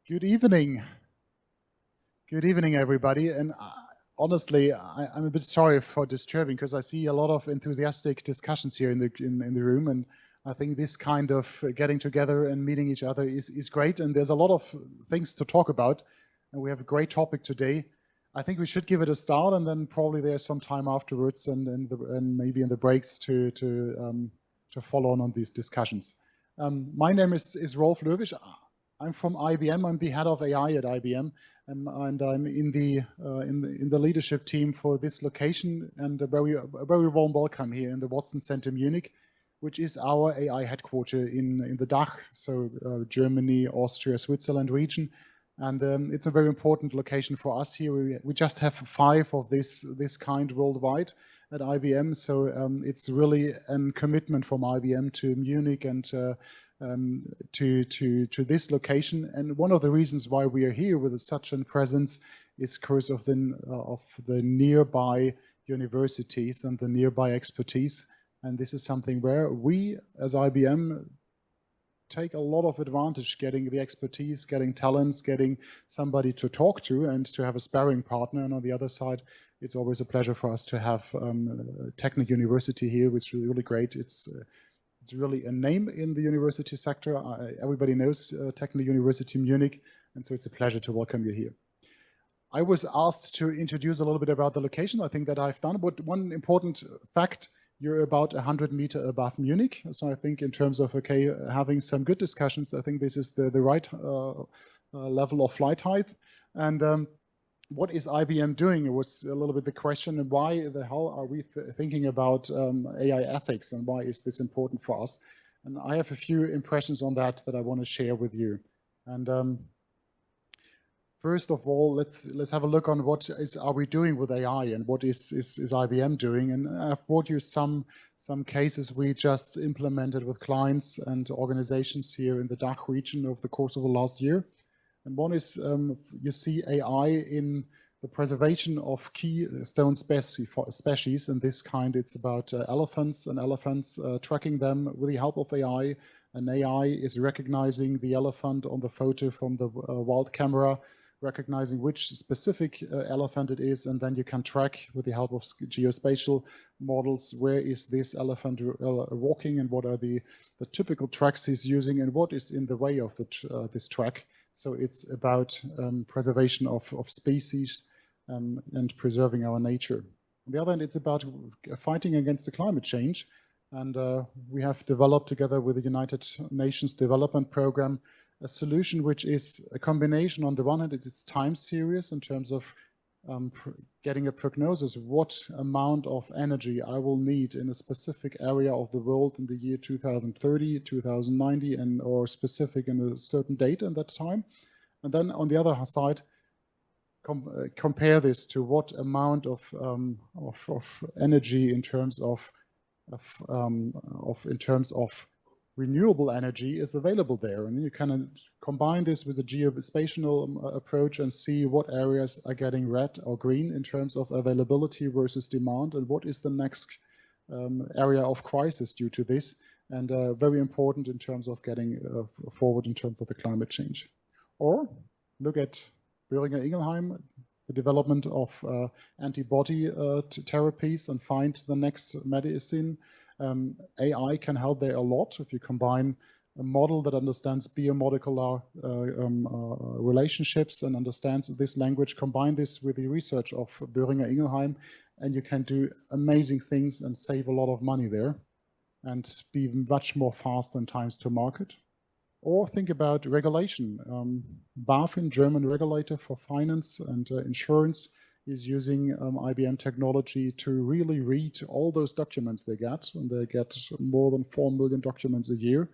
Good evening. Good evening, everybody. And honestly, I'm a bit sorry for disturbing because I see a lot of enthusiastic discussions here in the room, and I think this kind of getting together and meeting each other is great. And there's a lot of things to talk about, and we have a great topic today. I think we should give it a start, and then probably there's some time afterwards, and maybe in the breaks to follow on these discussions. My name is Rolf Löwisch. I'm from IBM. I'm the head of AI at IBM, and I'm in the leadership team for this location. And a very warm welcome here in the Watson Center Munich, which is our AI headquarter in the DACH, so Germany, Austria, Switzerland region. And it's a very important location for us here. We just have 5 of this kind worldwide at IBM, so it's really a commitment from IBM to Munich and to this location. And one of the reasons why we are here with such a presence is because of the nearby universities and the nearby expertise. And this is something where we, as IBM, take a lot of advantage getting the expertise, getting talents, getting somebody to talk to and to have a sparring partner. And on the other side, it's always a pleasure for us to have Technical University here, which is really great. It's really a name in the university sector. Everybody knows Technical University Munich, and so it's a pleasure to welcome you here. I was asked to introduce a little bit about the location. I think that I've done, but one important fact, you're about 100 meters above Munich. So I think in terms of, having some good discussions, I think this is the right level of flight height. And what is IBM doing? It was a little bit the question, and why the hell are we thinking about AI ethics, and why is this important for us? And I have a few impressions on that I want to share with you. And first of all, let's have a look on what are we doing with AI, and what is IBM doing. And I've brought you some cases we just implemented with clients and organizations here in the DACH region over the course of the last year. And one is, you see AI in the preservation of keystone species. In this kind, it's about elephants, tracking them with the help of AI. And AI is recognizing the elephant on the photo from the wild camera, recognizing which specific elephant it is, and then you can track with the help of geospatial models where is this elephant walking, and what are the typical tracks he's using, and what is in the way of this track. So it's about preservation of species and preserving our nature. On the other hand, it's about fighting against the climate change. And we have developed together with the United Nations Development Program a solution which is a combination. On the one hand, it's time series in terms of getting a prognosis, what amount of energy I will need in a specific area of the world in the year 2030, 2090, or specific in a certain date in that time. And then on the other side, compare this to what amount of energy in terms of renewable energy is available there. And you can combine this with a geospatial approach and see what areas are getting red or green in terms of availability versus demand, and what is the next area of crisis due to this, and very important in terms of getting forward in terms of the climate change. Or look at Boehringer Ingelheim, the development of antibody therapies, and find the next medicine. AI can help there a lot if you combine a model that understands biomolecular relationships and understands this language, combine this with the research of Boehringer Ingelheim, and you can do amazing things and save a lot of money there and be much more fast in times to market. Or think about regulation. BaFin, German regulator for finance and insurance, is using IBM technology to really read all those documents they get, and they get more than 4 million documents a year,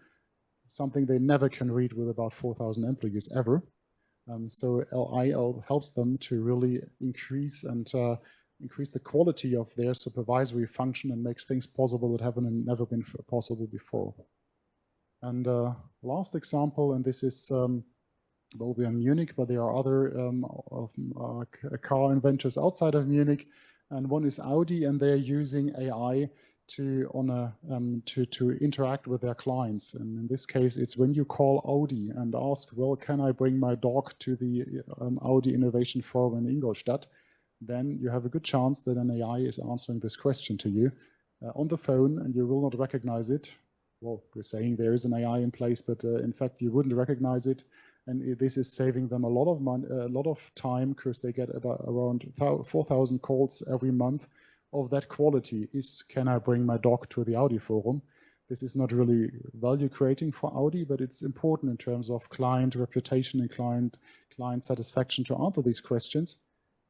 something they never can read with about 4,000 employees ever. So LIL helps them to really increase the quality of their supervisory function and makes things possible that haven't never been possible before. And last example, and this is well, we are in Munich, but there are other car inventors outside of Munich, and one is Audi, and they're using AI to interact with their clients. And in this case, it's when you call Audi and ask, well, can I bring my dog to the Audi Innovation Forum in Ingolstadt? Then you have a good chance that an AI is answering this question to you on the phone, and you will not recognize it. Well, we're saying there is an AI in place, but in fact, you wouldn't recognize it. And this is saving them a lot of money, a lot of time, because they get about around 4,000 calls every month of that quality. Is, can I bring my dog to the Audi Forum? This is not really value creating for Audi, but it's important in terms of client reputation and client satisfaction to answer these questions.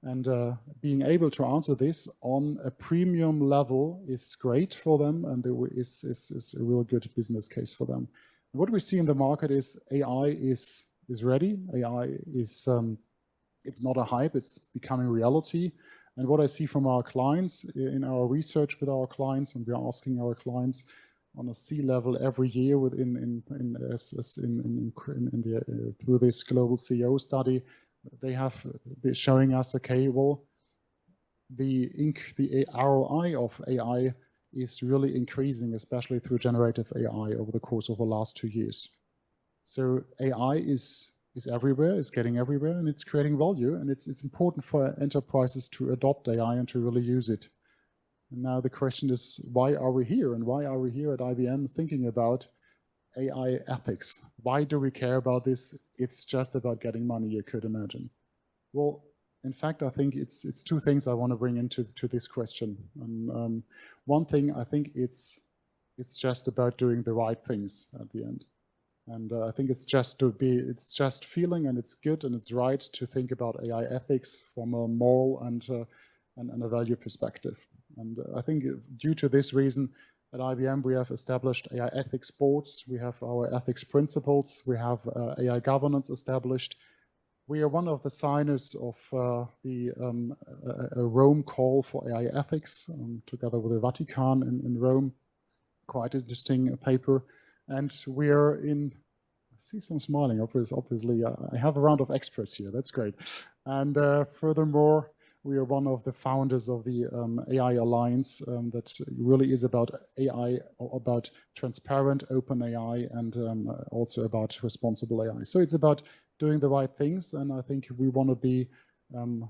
And being able to answer this on a premium level is great for them, and is a real good business case for them. And what we see in the market is AI is ready. AI is, it's not a hype, it's becoming reality. And what I see from our clients in our research with our clients, and we're asking our clients on a C-level every year through this global CEO study, they have been showing us, okay, well, the ROI of AI is really increasing, especially through generative AI over the course of the last 2 years. So AI is everywhere, is getting everywhere, and it's creating value, and it's important for enterprises to adopt AI and to really use it. And now the question is, why are we here? And why are we here at IBM thinking about AI ethics? Why do we care about this? It's just about getting money, you could imagine. Well, in fact, I think it's two things I want to bring into this question. And one thing, I think it's just about doing the right things at the end. And I think it's just feeling, and it's good and it's right to think about AI ethics from a moral and a value perspective. And I think due to this reason, at IBM we have established AI ethics boards, we have our ethics principles, we have AI governance established. We are one of the signers of the Rome call for AI ethics, together with the Vatican in Rome. Quite interesting paper. And we are in, I see some smiling, obviously. I have a round of experts here, that's great. And furthermore, we are one of the founders of the AI Alliance that really is about AI, about transparent, open AI, and also about responsible AI. So it's about doing the right things, and I think we want to be,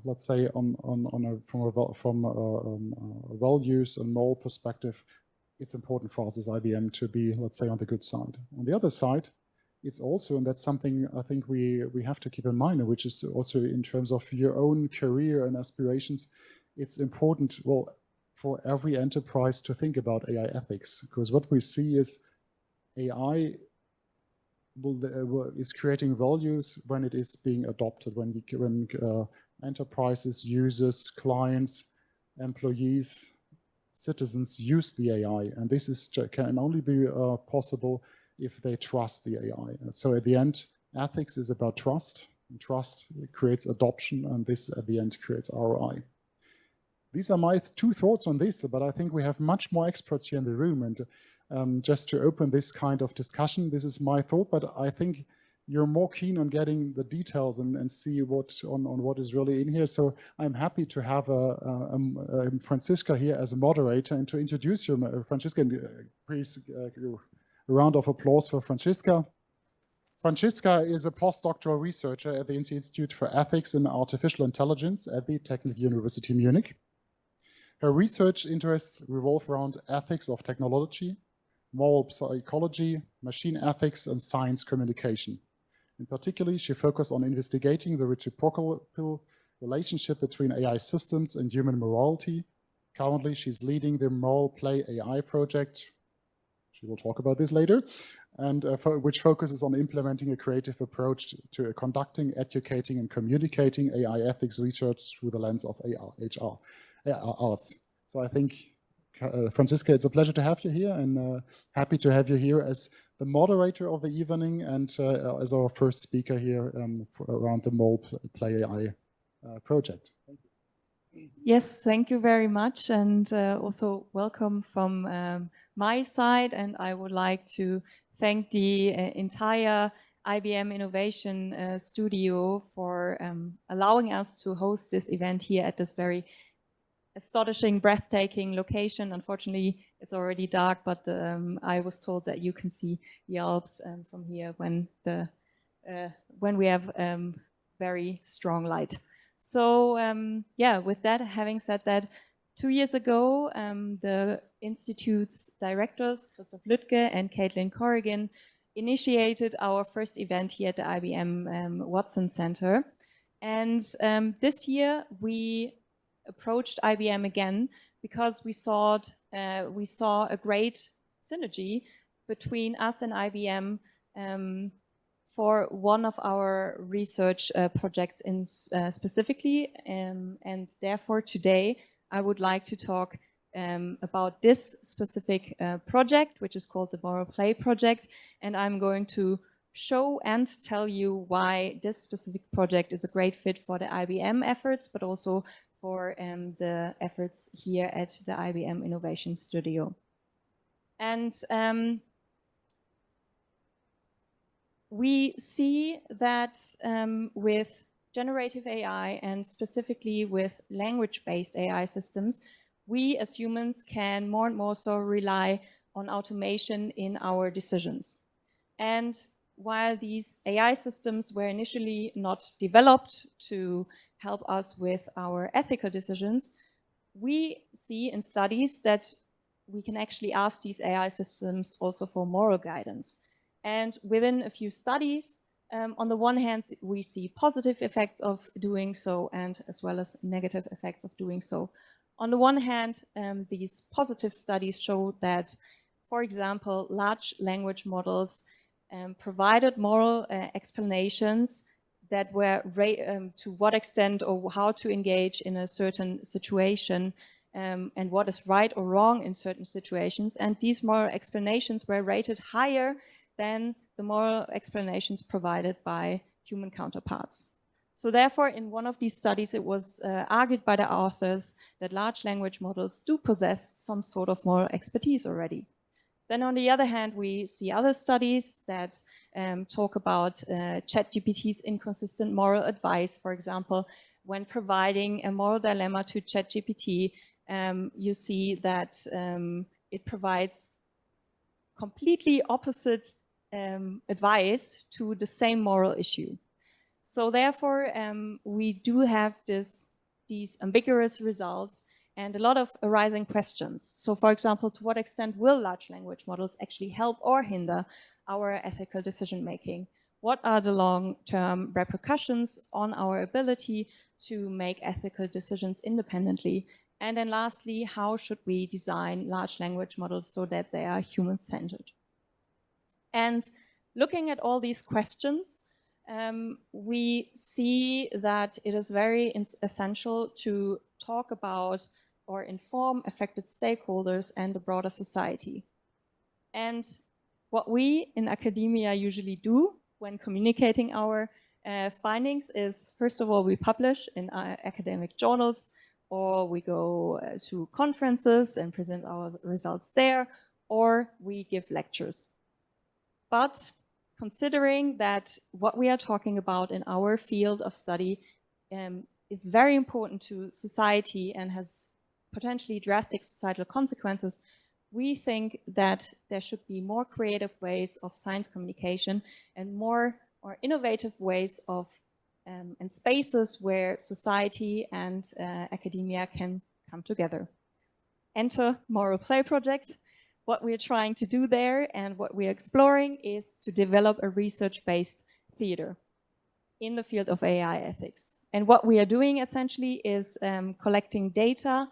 let's say, from a values and moral perspective, it's important for us as IBM to be, let's say, on the good side. On the other side, it's also, and that's something I think we have to keep in mind, which is also in terms of your own career and aspirations, it's important, well, for every enterprise to think about AI ethics, because what we see is AI is creating values when it is being adopted, when enterprises, users, clients, employees, citizens use the AI, and this can only be possible if they trust the AI. So at the end, ethics is about trust. And trust creates adoption, and this at the end creates ROI. These are my two thoughts on this, but I think we have much more experts here in the room, and just to open this kind of discussion, this is my thought, but I think you're more keen on getting the details and see what is really in here. So I'm happy to have Franziska here as a moderator, and to introduce you, Franziska. Please, a round of applause for Franziska. Franziska is a postdoctoral researcher at the Institute for Ethics and Artificial Intelligence at the Technical University Munich. Her research interests revolve around ethics of technology, moral psychology, machine ethics, and science communication. In particular, she focused on investigating the reciprocal relationship between AI systems and human morality. Currently, she's leading the MoralPLai AI project. She will talk about this later, and which focuses on implementing a creative approach to conducting, educating, and communicating AI ethics research through the lens of arts. So I think, Franziska, it's a pleasure to have you here, and happy to have you here as the moderator of the evening and as our first speaker here around the MoralPLai AI project. Thank you. Yes, thank you very much, and also welcome from my side. And I would like to thank the entire IBM Innovation Studio for allowing us to host this event here at this very astonishing, breathtaking location. Unfortunately, it's already dark, but I was told that you can see the Alps from here when we have very strong light. So yeah, with that, having said that, 2 years ago, the Institute's directors, Christoph Lüttke and Caitlin Corrigan, initiated our first event here at the IBM Watson Center. And this year we approached IBM again because we saw a great synergy between us and IBM for one of our research projects in specifically, and therefore today I would like to talk about this specific project, which is called the MoralPLai Project, and I'm going to show and tell you why this specific project is a great fit for the IBM efforts, but also for the efforts here at the IBM Innovation Studio. And we see that with generative AI and specifically with language-based AI systems, we as humans can more and more so rely on automation in our decisions. And while these AI systems were initially not developed to help us with our ethical decisions, we see in studies that we can actually ask these AI systems also for moral guidance. And within a few studies, on the one hand, we see positive effects of doing so and as well as negative effects of doing so. On the one hand, these positive studies show that, for example, large language models provided moral explanations that were to what extent or how to engage in a certain situation and what is right or wrong in certain situations. And these moral explanations were rated higher than the moral explanations provided by human counterparts. So therefore, in one of these studies, it was argued by the authors that large language models do possess some sort of moral expertise already. Then on the other hand, we see other studies that talk about ChatGPT's inconsistent moral advice. For example, when providing a moral dilemma to ChatGPT, you see that it provides completely opposite advice to the same moral issue. So therefore, we do have these ambiguous results and a lot of arising questions. So for example, to what extent will large language models actually help or hinder our ethical decision making? What are the long-term repercussions on our ability to make ethical decisions independently? And then lastly, how should we design large language models so that they are human-centered? And looking at all these questions, we see that it is very essential to talk about or inform affected stakeholders and the broader society. And what we in academia usually do when communicating our findings is, first of all, we publish in our academic journals, or we go to conferences and present our results there, or we give lectures. But considering that what we are talking about in our field of study is very important to society and has potentially drastic societal consequences, we think that there should be more creative ways of science communication and more innovative ways of and spaces where society and academia can come together. Enter MoralPLai Project. What we're trying to do there and what we're exploring is to develop a research-based theater in the field of AI ethics. And what we are doing essentially is collecting data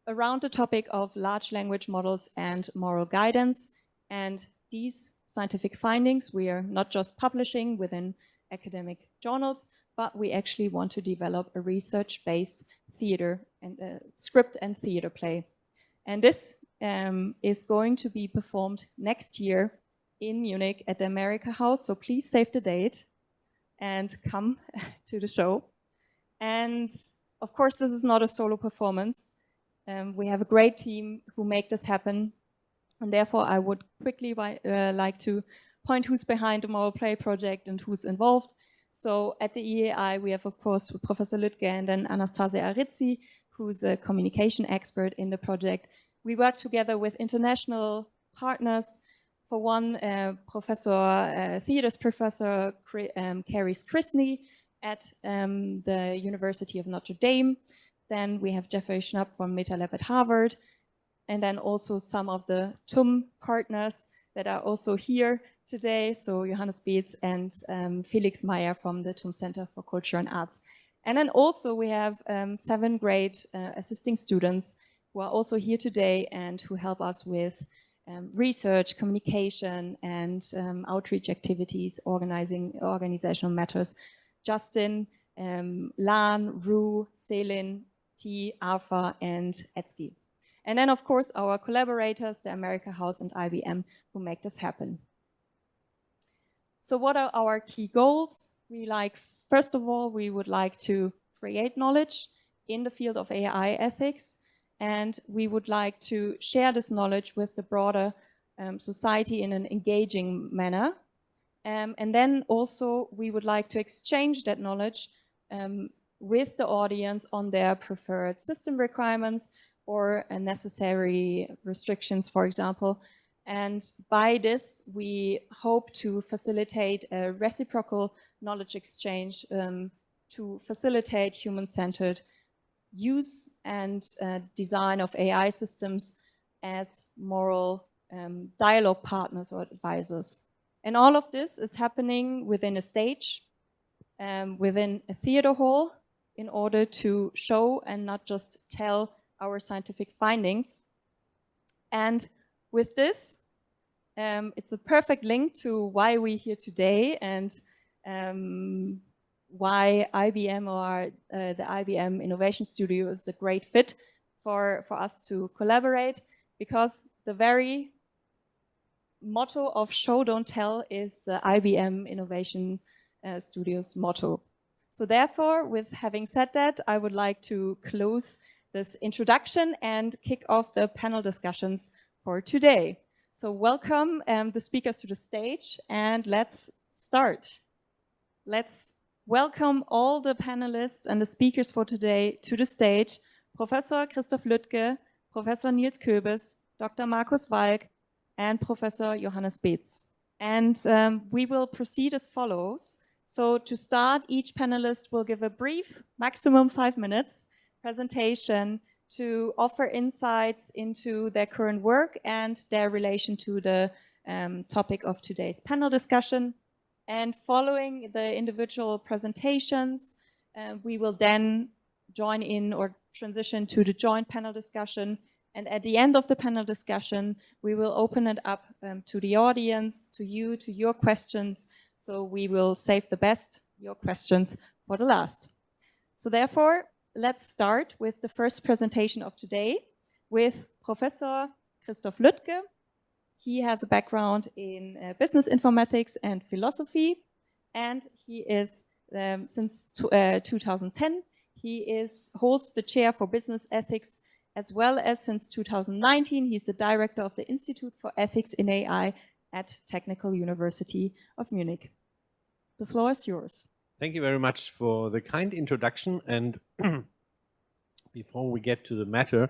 around the topic of large language models and moral guidance. And these scientific findings we are not just publishing within academic journals, but we actually want to develop a research-based theater and script and theater play. And this is going to be performed next year in Munich at the America House. So please save the date and come to the show. And of course, this is not a solo performance. We have a great team who make this happen. And therefore, I would quickly like to point who's behind the MoralPLai Project and who's involved. So at the IEAI, we have, of course, Professor Lüttke and then Anastasia Arizzi, who's a communication expert in the project. We work together with international partners. For one, theaters professor Carries Chrisney at the University of Notre Dame. Then we have Jeffrey Schnapp from MetaLab at Harvard. And then also some of the TUM partners that are also here today. So Johannes Beetz and Felix Meyer from the TUM Center for Culture and Arts. And then also we have 7 great assisting students who are also here today and who help us with research, communication, and outreach activities, organizational matters. Justin, Lan, Ru, Selin, T, Arfa, and Etsky. And then, of course, our collaborators, the America House and IBM, who make this happen. So what are our key goals? First of all, we would like to create knowledge in the field of AI ethics, and we would like to share this knowledge with the broader society in an engaging manner. And then also, we would like to exchange that knowledge with the audience on their preferred system requirements or necessary restrictions, for example. And by this, we hope to facilitate a reciprocal knowledge exchange to facilitate human-centered use and design of AI systems as moral dialogue partners or advisors. And all of this is happening within a stage, within a theater hall, in order to show and not just tell our scientific findings. And with this, it's a perfect link to why we're here today and why IBM or the IBM Innovation Studio is the great fit for us to collaborate, because the very motto of show don't tell is the IBM Innovation Studio's motto. So therefore, with having said that, I would like to close this introduction and kick off the panel discussions for today. So welcome the speakers to the stage, and let's start. Let's welcome all the panelists and the speakers for today to the stage. Professor Christoph Lüttke, Professor Nils Köbes, Dr. Markus Walk, and Professor Johannes Beetz. And we will proceed as follows. So to start, each panelist will give a brief, maximum 5 minutes, presentation to offer insights into their current work and their relation to the topic of today's panel discussion. And following the individual presentations, we will then join in or transition to the joint panel discussion. And at the end of the panel discussion, we will open it up to the audience, to you, to your questions. So we will save the best, your questions, for the last. So therefore, let's start with the first presentation of today with Professor Christoph Lüttke. He has a background in business informatics and philosophy, and he is, since 2010, he holds the chair for business ethics, as well as since 2019, he's the director of the Institute for Ethics in AI at Technical University of Munich. The floor is yours. Thank you very much for the kind introduction. And before we get to the matter,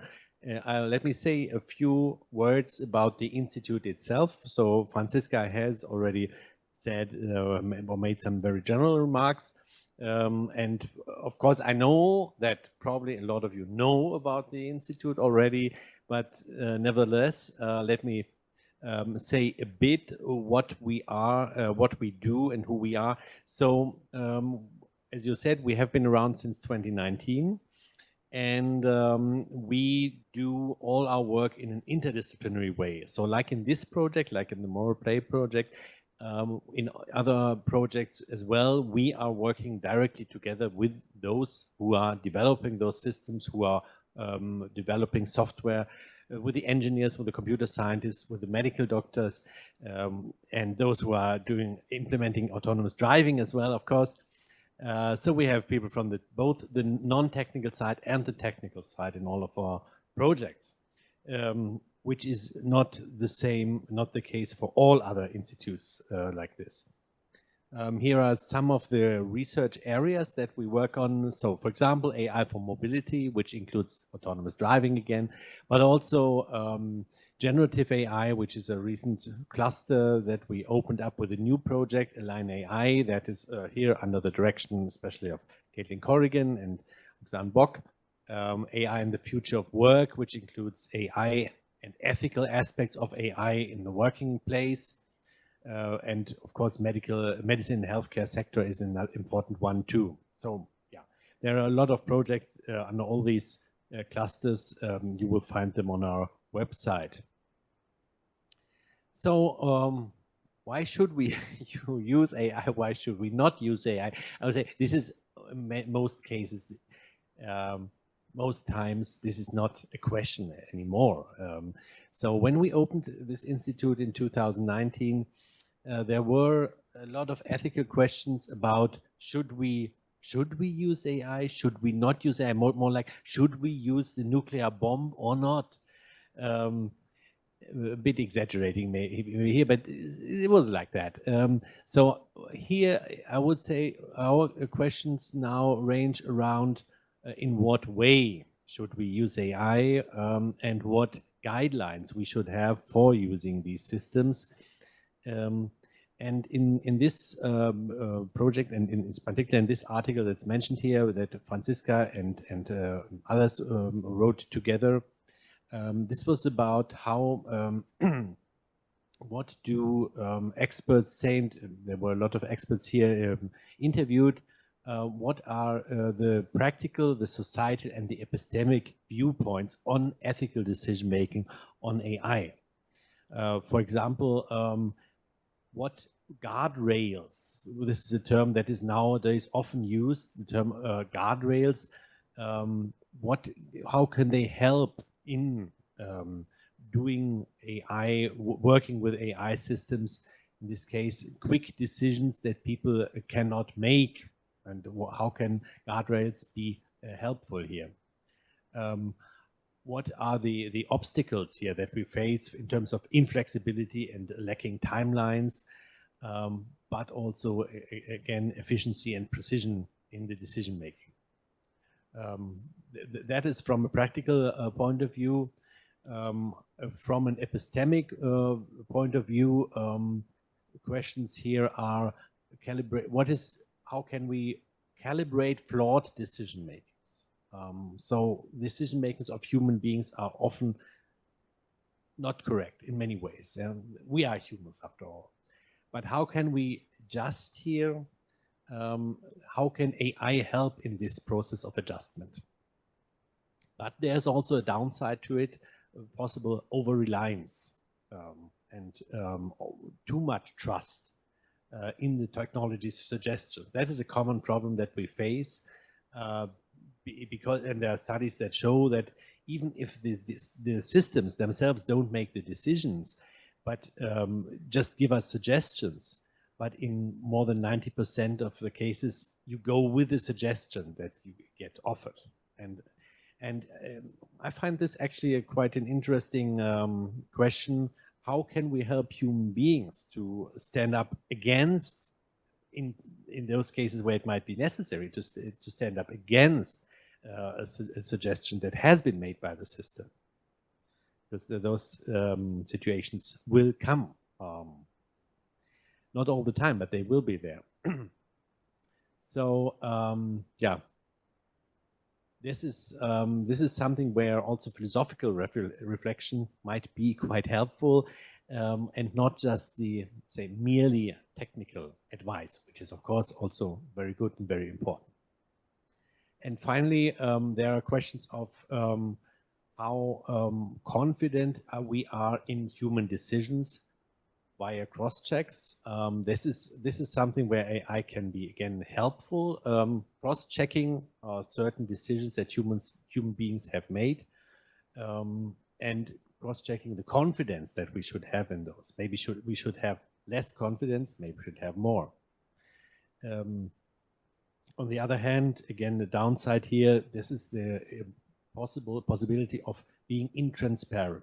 let me say a few words about the Institute itself. So Franziska has already said or made some very general remarks. And of course, I know that probably a lot of you know about the Institute already, but nevertheless, let me say a bit what we are, what we do, and who we are. So, as you said, we have been around since 2019, and we do all our work in an interdisciplinary way. So, like in this project, like in the MoralPLai Project, in other projects as well, we are working directly together with those who are developing those systems, who are developing software, with the engineers, with the computer scientists, with the medical doctors, and those who are implementing autonomous driving as well, of course. So we have people from both the non-technical side and the technical side in all of our projects, which is not the case for all other institutes like this. Here are some of the research areas that we work on. So, for example, AI for mobility, which includes autonomous driving again, but also generative AI, which is a recent cluster that we opened up with a new project, Align AI, that is here under the direction especially of Caitlin Corrigan and Oksana Bock. AI in the future of work, which includes AI and ethical aspects of AI in the working place. And of course, medicine and healthcare sector is an important one too. So yeah, there are a lot of projects under all these clusters. You will find them on our website. So why should we use AI? Why should we not use AI? I would say this is most cases, most times, this is not a question anymore. So when we opened this institute in 2019, there were a lot of ethical questions about should we use AI? Should we not use AI? More like, should we use the nuclear bomb or not? A bit exaggerating maybe here, but it was like that. So here I would say our questions now range around in what way should we use AI and what guidelines we should have for using these systems. And in this project, and in particular in this article that's mentioned here that Franziska and others wrote together, this was about how, what do experts say, and there were a lot of experts here interviewed, what are the practical, the societal, and the epistemic viewpoints on ethical decision-making on AI. For example, what guardrails, this is a term that is nowadays often used, the term guardrails, how can they help in doing AI, working with AI systems, in this case, quick decisions that people cannot make, and how can guardrails be helpful here? What are the obstacles here that we face in terms of inflexibility and lacking timelines, but also, again, efficiency and precision in the decision making? That is from a practical point of view. From an epistemic point of view, questions here are how can we calibrate flawed decision makings? So decision makings of human beings are often not correct in many ways. We are humans after all. But how can we adjust here? How can AI help in this process of adjustment? But there's also a downside to it, possible over-reliance and too much trust in the technology's suggestions. That is a common problem that we face, and there are studies that show that even if the systems themselves don't make the decisions, but just give us suggestions, but in more than 90% of the cases, you go with the suggestion that you get offered. And I find this actually quite an interesting question. How can we help human beings to stand up against, in those cases where it might be necessary to stand up against a suggestion that has been made by the system? Because those situations will come. Not all the time, but they will be there. So yeah, this is something where also philosophical reflection might be quite helpful, and not just the, say, merely technical advice, which is of course also very good and very important. And finally, there are questions of how confident we are in human decisions via cross-checks. This is something where AI can be, again, helpful. Cross-checking certain decisions that human beings have made, and cross-checking the confidence that we should have in those. Maybe we should have less confidence, maybe we should have more. On the other hand, again, the downside here, this is the possibility of being intransparent.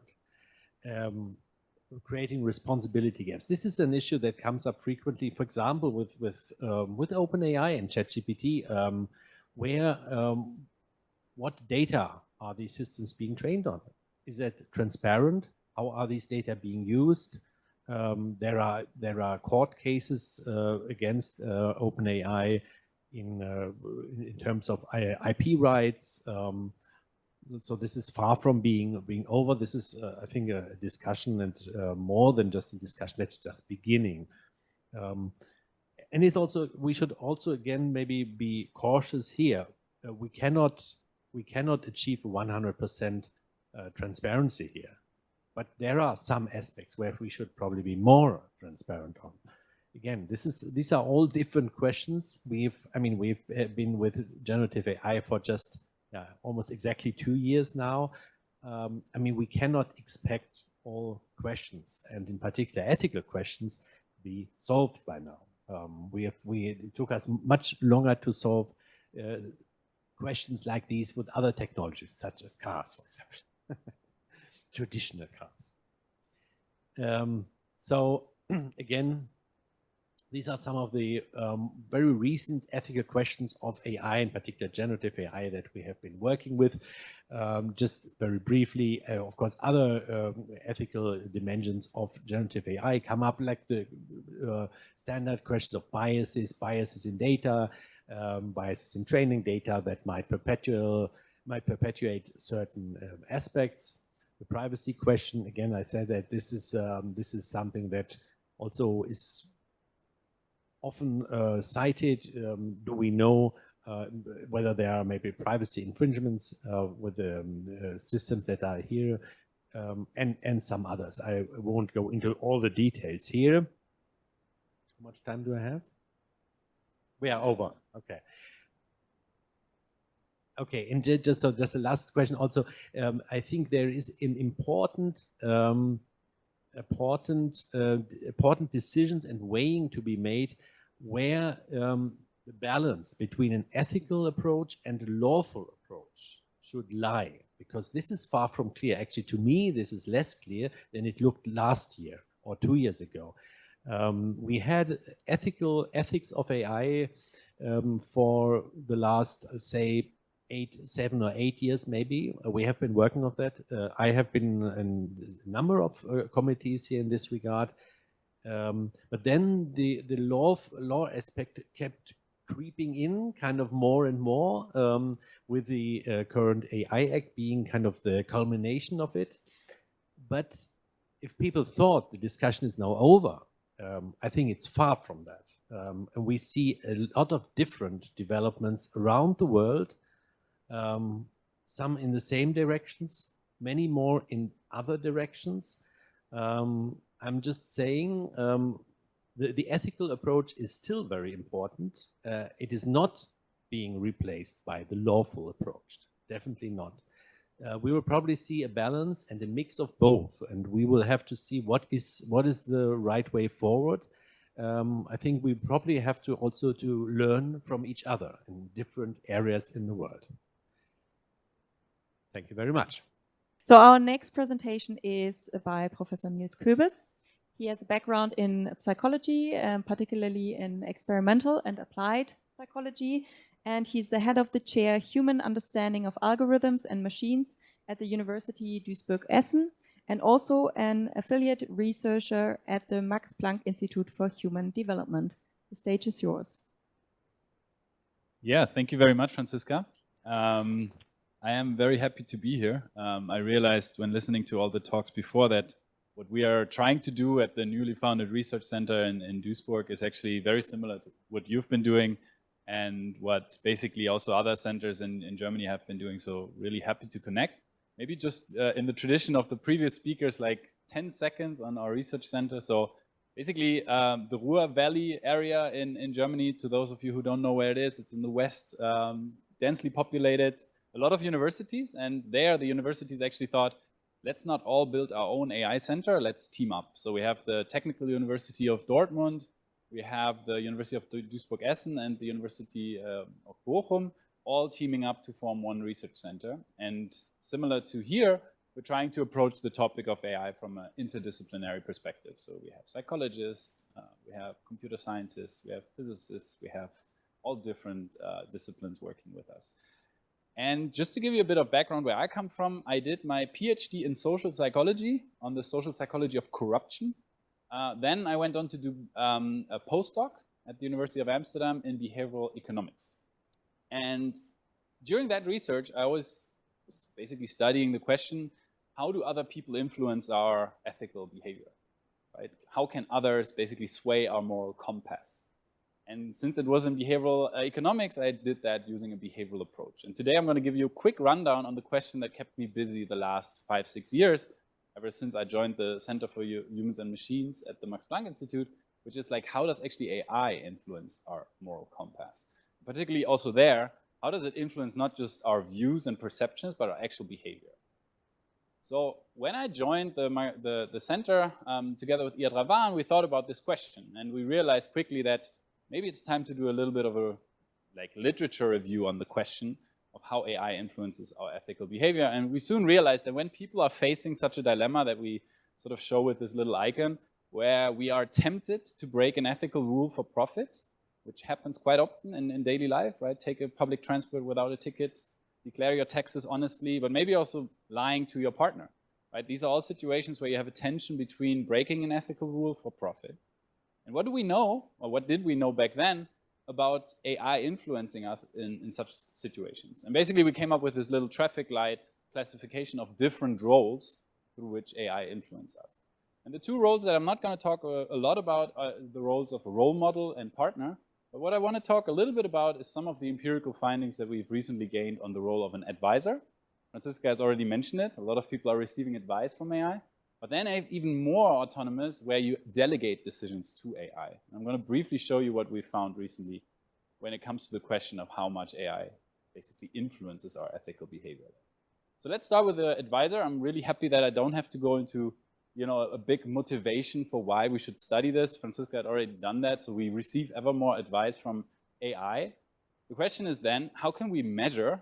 creating responsibility gaps. This is an issue that comes up frequently, for example, with OpenAI and ChatGPT, where what data are these systems being trained on? Is it transparent? How are these data being used? There are court cases against OpenAI in terms of IP rights. So this is far from being over. This is, I think, a discussion, and more than just a discussion. That's just beginning. And it's also, we should also again maybe be cautious here. We cannot achieve 100% transparency here, but there are some aspects where we should probably be more transparent on. Again, these are all different questions. We've been with generative AI for just almost exactly 2 years now. We cannot expect all questions, and in particular ethical questions, to be solved by now. It took us much longer to solve questions like these with other technologies, such as cars, for example, traditional cars. So again, these are some of the very recent ethical questions of AI, in particular generative AI, that we have been working with. Just very briefly, of course, other ethical dimensions of generative AI come up, like the standard question of biases in data, biases in training data that might perpetuate certain aspects. The privacy question, again, I said that this is something that also is often cited. Do we know whether there are maybe privacy infringements with the systems that are here, and some others? I won't go into all the details here. How much time do I have? We are over. Okay. Okay, and just the last question also. I think there is an important decisions and weighing to be made, where the balance between an ethical approach and a lawful approach should lie, because this is far from clear. Actually, to me, this is less clear than it looked last year or 2 years ago. We had ethics of AI for the last, say, 7 or 8 years, maybe. We have been working on that. I have been in a number of committees here in this regard. But then the law aspect kept creeping in kind of more and more, with the current AI Act being kind of the culmination of it. But if people thought the discussion is now over, I think it's far from that. And we see a lot of different developments around the world, some in the same directions, many more in other directions. I'm just saying the ethical approach is still very important. It is not being replaced by the lawful approach, definitely not. We will probably see a balance and a mix of both, and we will have to see what is the right way forward. I think we probably have to also learn from each other in different areas in the world. Thank you very much. So our next presentation is by Professor Niels Köbes. He has a background in psychology, particularly in experimental and applied psychology, and he's the head of the chair Human Understanding of Algorithms and Machines at the University Duisburg-Essen, and also an affiliate researcher at the Max Planck Institute for Human Development. The stage is yours. Yeah, thank you very much, Franziska. I am very happy to be here. I realized when listening to all the talks before that what we are trying to do at the newly founded research center in Duisburg is actually very similar to what you've been doing and what basically also other centers in Germany have been doing. So really happy to connect. Maybe just in the tradition of the previous speakers, like 10 seconds on our research center. So basically the Ruhr Valley area in Germany, to those of you who don't know where it is, it's in the west, densely populated, a lot of universities, and there the universities actually thought, let's not all build our own AI center, let's team up. So we have the Technical University of Dortmund, we have the University of Duisburg-Essen and the University of Bochum, all teaming up to form one research center. And similar to here, we're trying to approach the topic of AI from an interdisciplinary perspective. So we have psychologists, we have computer scientists, we have physicists, we have all different disciplines working with us. And just to give you a bit of background where I come from, I did my PhD in social psychology on the social psychology of corruption. Then I went on to do a postdoc at the University of Amsterdam in behavioral economics. And during that research, I was basically studying the question, how do other people influence our ethical behavior, right? How can others basically sway our moral compass? And since it was in behavioral economics, I did that using a behavioral approach. And today I'm going to give you a quick rundown on the question that kept me busy the last 5-6 years, ever since I joined the Center for Humans and Machines at the Max Planck Institute, which is like, how does actually AI influence our moral compass? Particularly also there, how does it influence not just our views and perceptions, but our actual behavior? So when I joined the center together with Iyad Ravan, we thought about this question, and we realized quickly that maybe it's time to do a little bit of a literature review on the question of how AI influences our ethical behavior. And we soon realized that when people are facing such a dilemma that we sort of show with this little icon, where we are tempted to break an ethical rule for profit, which happens quite often in daily life, right? Take a public transport without a ticket, declare your taxes honestly, but maybe also lying to your partner, right? These are all situations where you have a tension between breaking an ethical rule for profit. And what do we know, or what did we know back then about AI influencing us in such situations? And basically we came up with this little traffic light classification of different roles through which AI influences us. And the two roles that I'm not going to talk a lot about are the roles of a role model and partner. But what I want to talk a little bit about is some of the empirical findings that we've recently gained on the role of an advisor. Franziska has already mentioned it. A lot of people are receiving advice from AI. But then I have even more autonomous where you delegate decisions to AI. I'm going to briefly show you what we found recently when it comes to the question of how much AI basically influences our ethical behavior. So let's start with the advisor. I'm really happy that I don't have to go into a big motivation for why we should study this. Franziska had already done that, so we receive ever more advice from AI. The question is then, how can we measure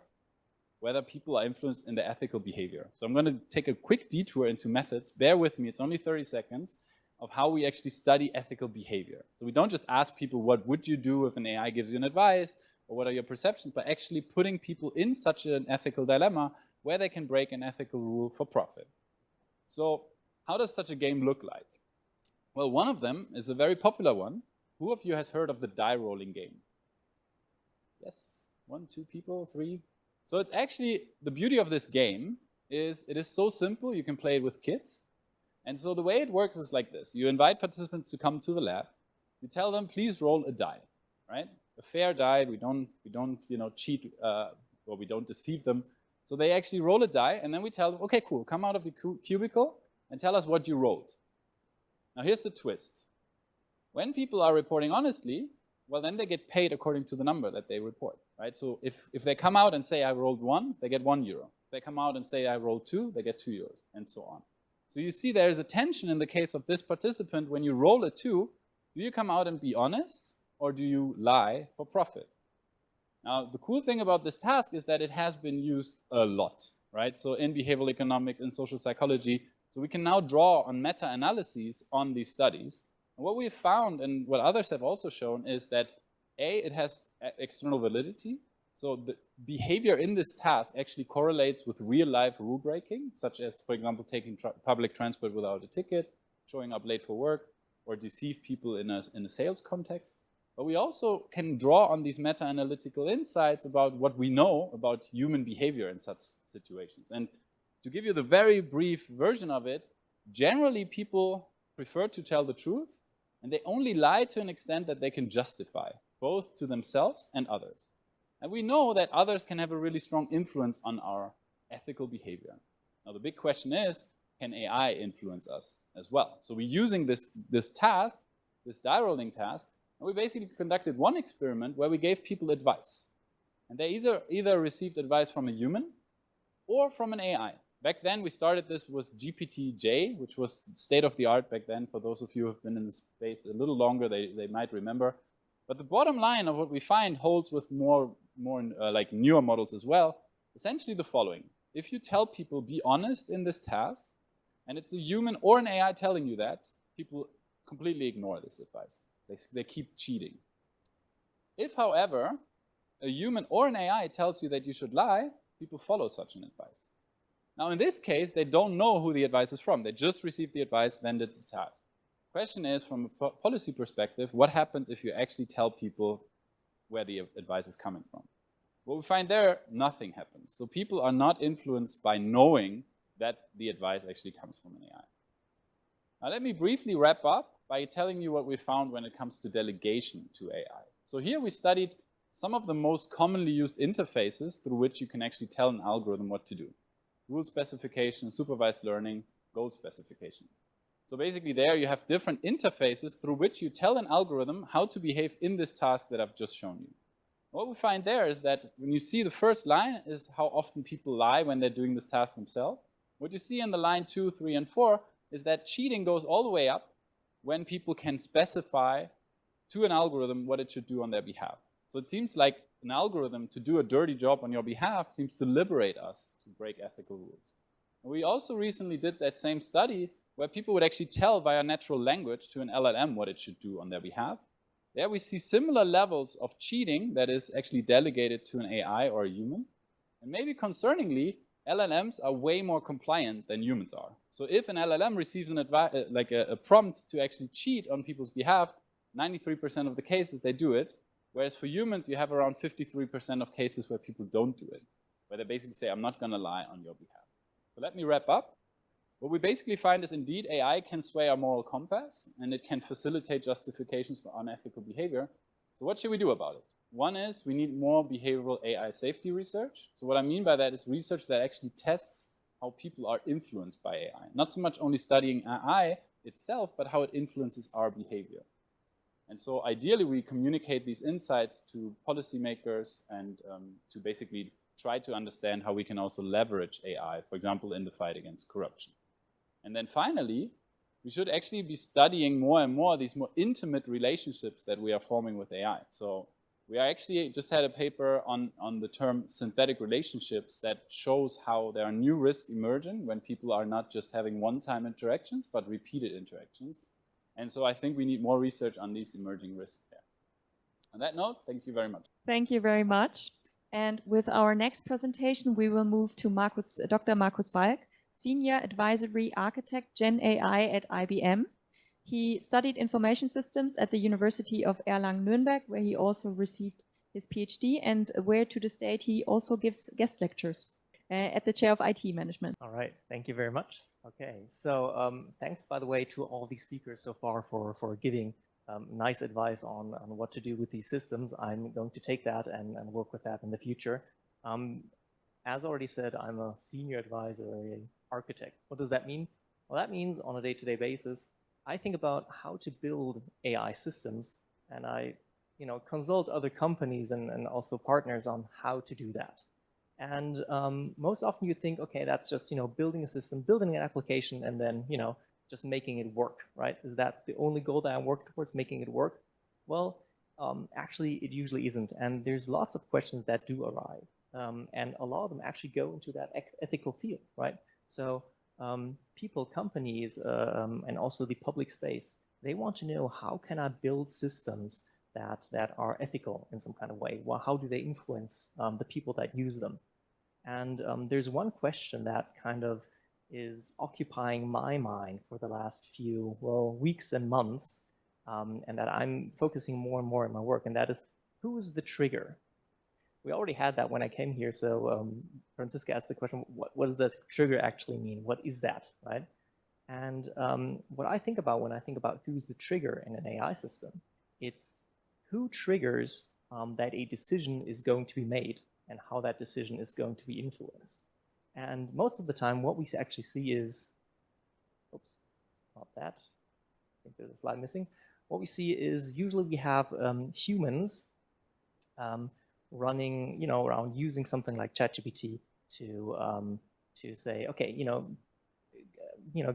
whether people are influenced in their ethical behavior? So I'm going to take a quick detour into methods. Bear with me, it's only 30 seconds, of how we actually study ethical behavior. So we don't just ask people, what would you do if an AI gives you an advice, or what are your perceptions, but actually putting people in such an ethical dilemma where they can break an ethical rule for profit. So how does such a game look like? Well, one of them is a very popular one. Who of you has heard of the die rolling game? Yes, 1, 2 people, 3. So it's actually, the beauty of this game is it is so simple, you can play it with kids. And so the way it works is like this. You invite participants to come to the lab. You tell them, please roll a die, right? A fair die, we don't cheat, or we don't deceive them. So they actually roll a die, and then we tell them, okay, cool, come out of the cubicle and tell us what you rolled. Now here's the twist. When people are reporting honestly, well, then they get paid according to the number that they report, right? So if they come out and say I rolled 1, they get €1. If they come out and say I rolled 2, they get €2, and so on. So you see there is a tension in the case of this participant. When you roll a 2, do you come out and be honest, or do you lie for profit? Now, the cool thing about this task is that it has been used a lot, right? So in behavioral economics and social psychology, so we can now draw on meta-analyses on these studies. And what we have found, and what others have also shown, is that A, it has external validity. So the behavior in this task actually correlates with real-life rule breaking, such as, for example, taking public transport without a ticket, showing up late for work, or deceive people in a sales context. But we also can draw on these meta-analytical insights about what we know about human behavior in such situations. And to give you the very brief version of it, generally people prefer to tell the truth, and they only lie to an extent that they can justify, both to themselves and others. And we know that others can have a really strong influence on our ethical behavior. Now the big question is, can AI influence us as well? So we're using this task, this die rolling task, and we basically conducted one experiment where we gave people advice. And they either received advice from a human or from an AI. Back then, we started this with GPT-J, which was state of the art back then. For those of you who have been in the space a little longer, they might remember. But the bottom line of what we find holds with more like newer models as well. Essentially the following. if you tell people, be honest in this task, and it's a human or an AI telling you that, people completely ignore this advice. They keep cheating. If, however, a human or an AI tells you that you should lie, people follow such an advice. Now, in this case, they don't know who the advice is from. They just received the advice, then did the task. Question is, from a policy perspective, what happens if you actually tell people where the advice is coming from? What we find there, nothing happens. So people are not influenced by knowing that the advice actually comes from an AI. Now, let me briefly wrap up by telling you what we found when it comes to delegation to AI. So here we studied some of the most commonly used interfaces through which you can actually tell an algorithm what to do. Rule specification, supervised learning, goal specification. So basically there you have different interfaces through which you tell an algorithm how to behave in this task that I've just shown you. What we find there is that when you see the first line is how often people lie when they're doing this task themselves. What you see in the line 2, 3, and 4 is that cheating goes all the way up when people can specify to an algorithm what it should do on their behalf. So it seems like an algorithm to do a dirty job on your behalf seems to liberate us to break ethical rules. And we also recently did that same study where people would actually tell via natural language to an LLM what it should do on their behalf. There we see similar levels of cheating that is actually delegated to an AI or a human. And maybe concerningly, LLMs are way more compliant than humans are. So if an LLM receives an a prompt to actually cheat on people's behalf, 93% of the cases they do it. Whereas for humans, you have around 53% of cases where people don't do it, where they basically say, I'm not going to lie on your behalf. So let me wrap up. What we basically find is indeed AI can sway our moral compass, and it can facilitate justifications for unethical behavior. So what should we do about it? One is we need more behavioral AI safety research. So what I mean by that is research that actually tests how people are influenced by AI. Not so much only studying AI itself, but how it influences our behavior. And so ideally, we communicate these insights to policymakers and to basically try to understand how we can also leverage AI, for example, in the fight against corruption. And then finally, we should actually be studying more and more these more intimate relationships that we are forming with AI. So we actually just had a paper on the term synthetic relationships that shows how there are new risks emerging when people are not just having one-time interactions, but repeated interactions. And so I think we need more research on these emerging risks there. On that note, thank you very much. Thank you very much. And with our next presentation, we will move to Dr. Markus Walk, Senior Advisory Architect, Gen AI at IBM. He studied information systems at the University of Erlangen-Nuremberg, where he also received his PhD, and where to this date he also gives guest lectures at the chair of IT management. All right, thank you very much. Okay, so thanks, by the way, to all these speakers so far for giving nice advice on what to do with these systems. I'm going to take that and work with that in the future. As already said, I'm a senior advisory architect. What does that mean? Well, that means on a day-to-day basis, I think about how to build AI systems, and I consult other companies and also partners on how to do that. And most often you think, okay, that's just building a system, building an application, and then just making it work, right? Is that the only goal that I work towards, making it work? Well, actually, it usually isn't, and there's lots of questions that do arise, and a lot of them actually go into that ethical field, right? So people, companies, and also the public space, they want to know, how can I build systems that are ethical in some kind of way? Well, how do they influence the people that use them? And there's one question that kind of is occupying my mind for the last few, weeks and months, and that I'm focusing more and more in my work, and that is, who is the trigger? We already had that when I came here, so Franziska asked the question, what does the trigger actually mean? What is that, right? And what I think about when I think about who's the trigger in an AI system, it's who triggers that a decision is going to be made and how that decision is going to be influenced. And most of the time, what we actually see is, oops, not that. I think there's a slide missing. What we see is usually we have humans running, around using something like ChatGPT to say, okay,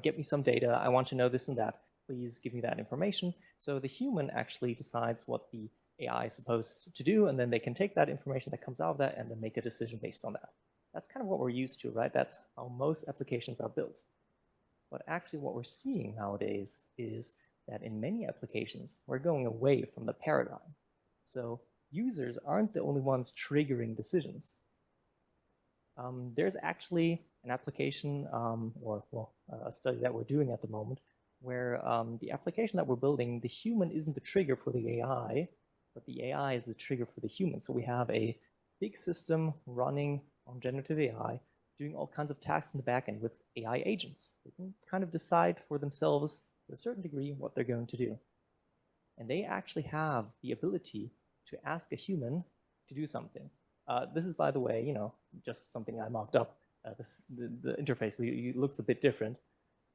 get me some data. I want to know this and that. Please give me that information. So the human actually decides what the AI is supposed to do, and then they can take that information that comes out of that and then make a decision based on that. That's kind of what we're used to, right? That's how most applications are built. But actually what we're seeing nowadays is that in many applications, we're going away from the paradigm. So users aren't the only ones triggering decisions. There's actually an application, a study that we're doing at the moment, where the application that we're building, the human isn't the trigger for the AI, but the AI is the trigger for the human. So we have a big system running on generative AI, doing all kinds of tasks in the back end with AI agents. They can kind of decide for themselves, to a certain degree, what they're going to do. And they actually have the ability to ask a human to do something. This is, by the way, just something I mocked up. The interface looks a bit different,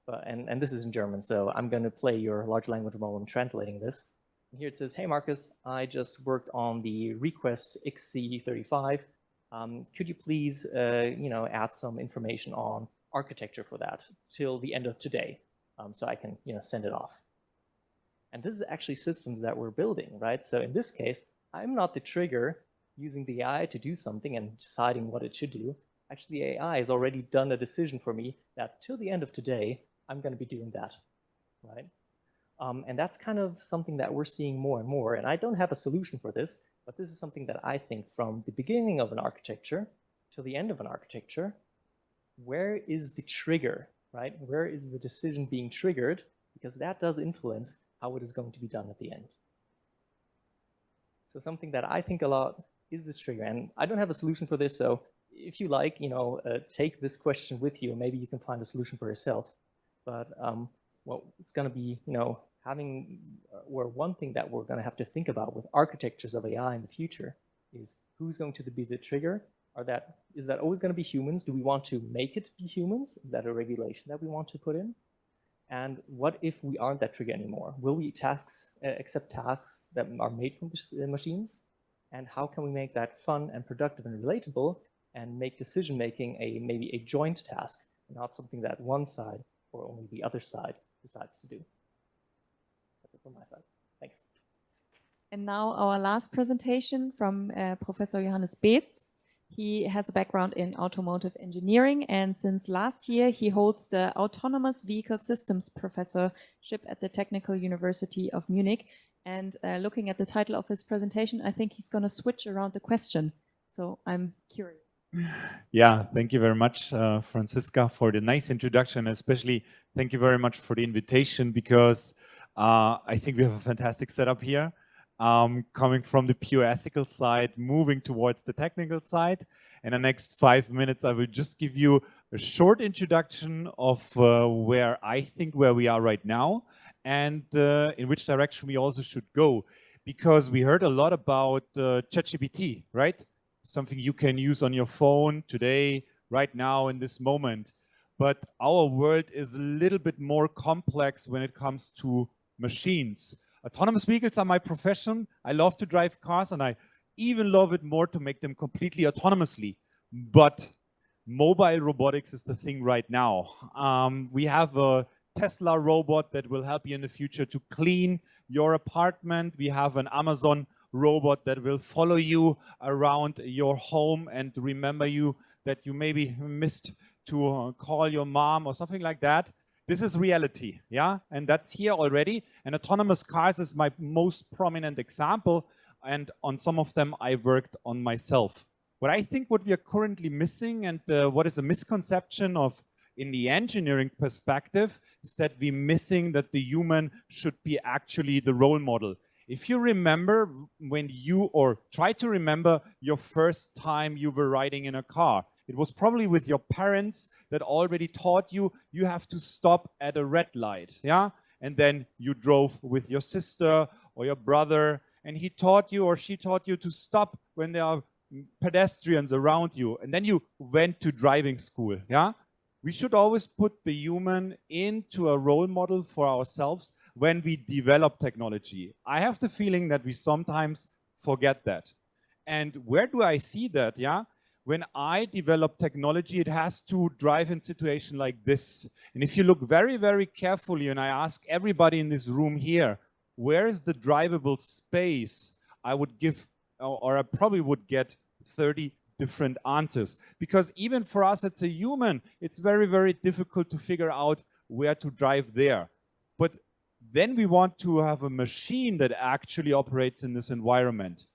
and this is in German, so I'm going to play your large language model in translating this. And here it says, "Hey Marcus, I just worked on the request XC35. Could you please, add some information on architecture for that till the end of today, so I can, send it off." And this is actually systems that we're building, right? So in this case, I'm not the trigger using the AI to do something and deciding what it should do. Actually, the AI has already done a decision for me that till the end of today, I'm going to be doing that, right? And that's kind of something that we're seeing more and more. And I don't have a solution for this, but this is something that I think from the beginning of an architecture till the end of an architecture, where is the trigger, right? Where is the decision being triggered? Because that does influence how it is going to be done at the end. So something that I think a lot is this trigger. And I don't have a solution for this, so if you like, take this question with you, maybe you can find a solution for yourself. But well, it's going to be, one thing that we're going to have to think about with architectures of AI in the future is who's going to be the trigger? Is that always going to be humans? Do we want to make it be humans? Is that a regulation that we want to put in? And what if we aren't that trigger anymore? Will we accept tasks that are made from machines? And how can we make that fun and productive and relatable and make decision-making maybe a joint task, and not something that one side or only the other side decides to do? That's it from my side. Thanks. And now our last presentation from Professor Johannes Beetz. He has a background in automotive engineering, and since last year he holds the Autonomous Vehicle Systems Professorship at the Technical University of Munich. And looking at the title of his presentation, I think he's going to switch around the question. So I'm curious. Yeah, thank you very much, Franziska, for the nice introduction. Especially thank you very much for the invitation, because I think we have a fantastic setup here. Coming from the pure ethical side, moving towards the technical side. In the next 5 minutes, I will just give you a short introduction of where I think we are right now, and in which direction we also should go. Because we heard a lot about ChatGPT, right? Something you can use on your phone today, right now, in this moment. But our world is a little bit more complex when it comes to machines. Autonomous vehicles are my profession. I love to drive cars, and I even love it more to make them completely autonomously. But mobile robotics is the thing right now. We have a Tesla robot that will help you in the future to clean your apartment. We have an Amazon robot that will follow you around your home and remember you that you maybe missed to call your mom or something like that. This is reality, yeah? And that's here already. And autonomous cars is my most prominent example. And on some of them, I worked on myself. What I think what we are currently missing, and what is a misconception of in the engineering perspective, is that we're missing that the human should be actually the role model. If you remember when you, or try to remember your first time you were riding in a car, it was probably with your parents that already taught you, you have to stop at a red light, yeah? And then you drove with your sister or your brother, and he taught you or she taught you to stop when there are pedestrians around you. And then you went to driving school, yeah? We should always put the human into a role model for ourselves when we develop technology. I have the feeling that we sometimes forget that. And where do I see that, yeah? When I develop technology, it has to drive in situations like this. And if you look very, very carefully, and I ask everybody in this room here, where is the drivable space? I would give, or I probably would get 30 different answers. Because even for us as a human, it's very, very difficult to figure out where to drive there. But then we want to have a machine that actually operates in this environment.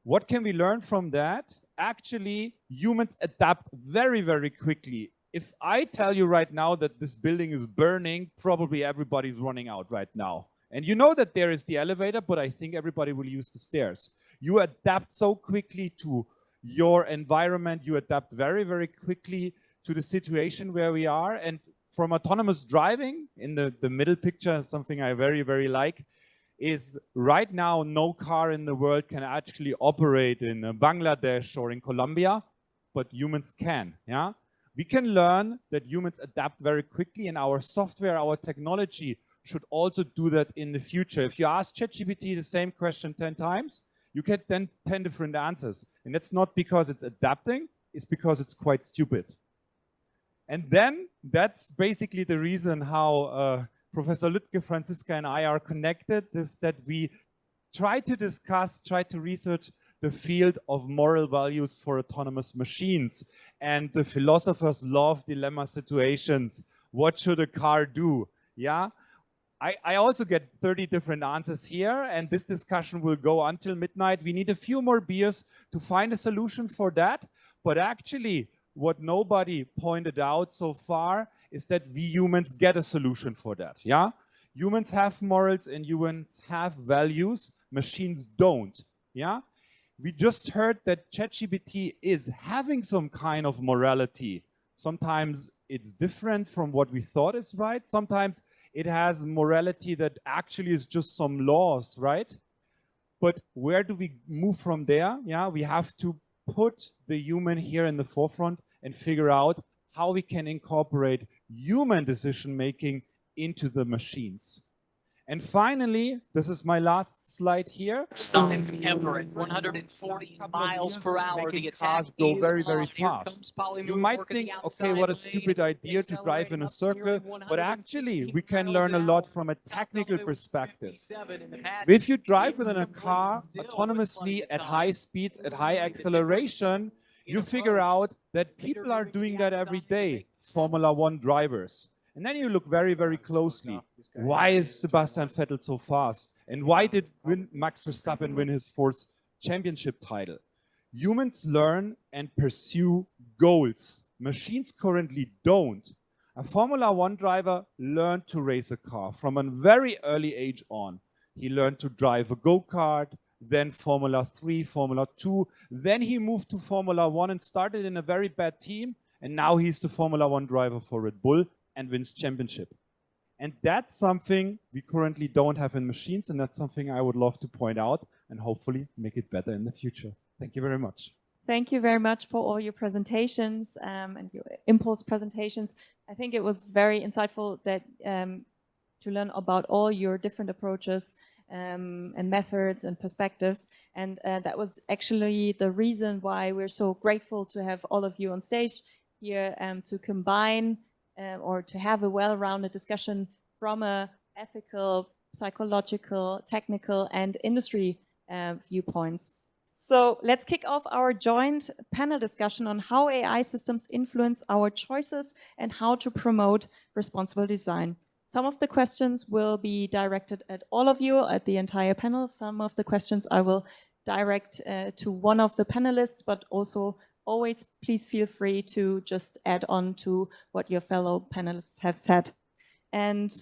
What can we learn from that? Actually, humans adapt very, very quickly. If I tell you right now that this building is burning, probably everybody's running out right now. And you know that there is the elevator, but I think everybody will use the stairs. You adapt so quickly to your environment. You adapt very, very quickly to the situation where we are. And from autonomous driving, in the middle picture, something I very, very like, is right now no car in the world can actually operate in Bangladesh or in Colombia, but humans can, yeah? We can learn that humans adapt very quickly, and our software, our technology should also do that in the future. If you ask ChatGPT the same question 10 times, you get 10 different answers. And that's not because it's adapting, it's because it's quite stupid. And then that's basically the reason how Professor Lütke, Franziska, and I are connected, is that we try to discuss, try to research the field of moral values for autonomous machines. And the philosophers love dilemma situations. What should a car do? Yeah. I also get 30 different answers here, and this discussion will go until midnight. We need a few more beers to find a solution for that. But actually, what nobody pointed out so far is that we humans get a solution for that. Yeah. Humans have morals and humans have values. Machines don't. Yeah. We just heard that ChatGPT is having some kind of morality. Sometimes it's different from what we thought is right. Sometimes it has morality that actually is just some laws, right? But where do we move from there? Yeah, we have to put the human here in the forefront and figure out how we can incorporate human decision-making into the machines. And finally, this is my last slide here. Ever at 140 miles per hour, the attack go is very, on. very Here fast. comes You might think, okay, what a stupid idea to drive in a circle, but actually we can learn a lot from a technical perspective. If you drive within a car autonomously at high speeds, at high acceleration, you figure out that people are doing that every day, Formula One drivers. And then you look very, very closely. Why is Sebastian Vettel so fast? And why did Max Verstappen win his 4th championship title? Humans learn and pursue goals. Machines currently don't. A Formula One driver learned to race a car from a very early age on. He learned to drive a go-kart, then Formula 3, Formula 2. Then he moved to Formula 1 and started in a very bad team. And now he's the Formula 1 driver for Red Bull and wins championship. And that's something we currently don't have in machines, and that's something I would love to point out and hopefully make it better in the future. Thank you very much. Thank you very much for all your presentations and your impulse presentations. I think it was very insightful that to learn about all your different approaches and methods and perspectives. And that was actually the reason why we're so grateful to have all of you on stage here to combine or to have a well-rounded discussion from a ethical, psychological, technical, and industry viewpoints. So let's kick off our joint panel discussion on how AI systems influence our choices and how to promote responsible design. Some of the questions will be directed at all of you, at the entire panel. Some of the questions I will direct to one of the panelists, but also always please feel free to just add on to what your fellow panelists have said. And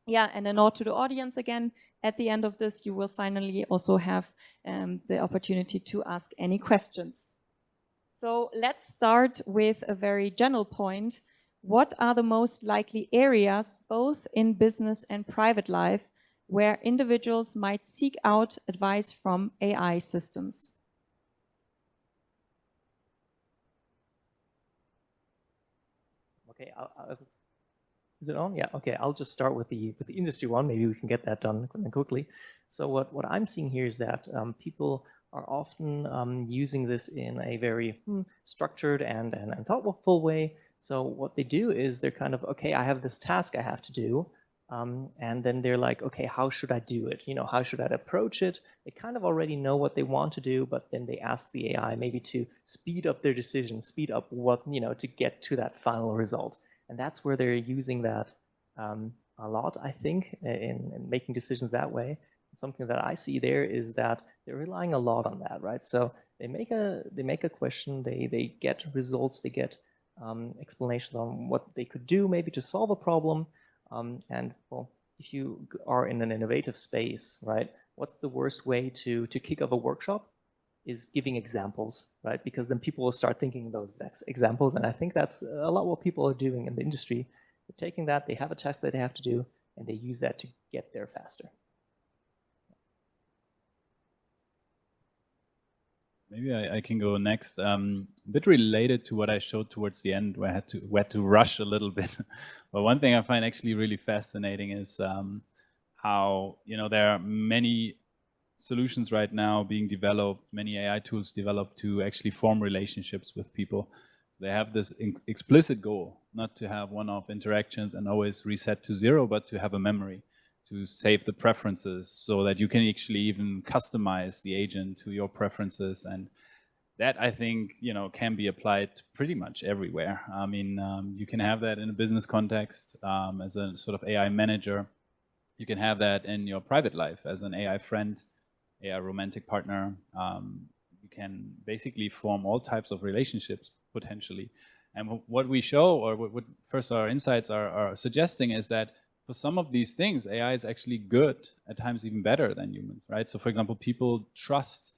yeah, and a note to the audience again, at the end of this, you will finally also have the opportunity to ask any questions. So let's start with a very general point. What are the most likely areas, both in business and private life, where individuals might seek out advice from AI systems? Okay, is it on? Yeah. Okay, I'll just start with the industry one. Maybe we can get that done quickly. So what I'm seeing here is that people are often using this in a very structured and thoughtful way. So what they do is they're kind of, okay, I have this task I have to do. and then they're like, okay, how should I do it? How should I approach it? They kind of already know what they want to do, but then they ask the AI maybe to speed up their decision, speed up what, to get to that final result. And that's where they're using that a lot, I think, in making decisions that way. Something that I see there is that they're relying a lot on that, right? So they make a question, they get results, they get explanations on what they could do maybe to solve a problem. And well, if you are in an innovative space, right, what's the worst way to kick off a workshop? Is giving examples, right? Because then people will start thinking those examples. And I think that's a lot what people are doing in the industry. They're taking that, they have a task that they have to do, and they use that to get there faster. Maybe I can go next. A bit related to what I showed towards the end, where I had to rush a little bit. But one thing I find actually really fascinating is how there are many solutions right now being developed, many AI tools developed to actually form relationships with people. They have this explicit goal, not to have one-off interactions and always reset to zero, but to have a memory, to save the preferences so that you can actually even customize the agent to your preferences. And that, I think, can be applied pretty much everywhere. I mean, you can have that in a business context as a sort of AI manager. You can have that in your private life as an AI friend, AI romantic partner. You can basically form all types of relationships potentially. And what we show, or what first our insights are suggesting, is that for some of these things, AI is actually good, at times even better than humans, right? So for example, people trust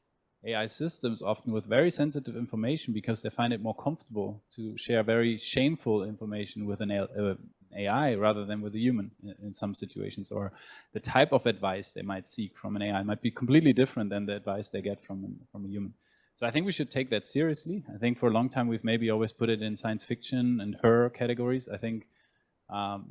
AI systems often with very sensitive information because they find it more comfortable to share very shameful information with an AI rather than with a human in some situations, or the type of advice they might seek from an AI might be completely different than the advice they get from a human. So I think we should take that seriously. I think for a long time we've maybe always put it in science fiction and horror categories. I think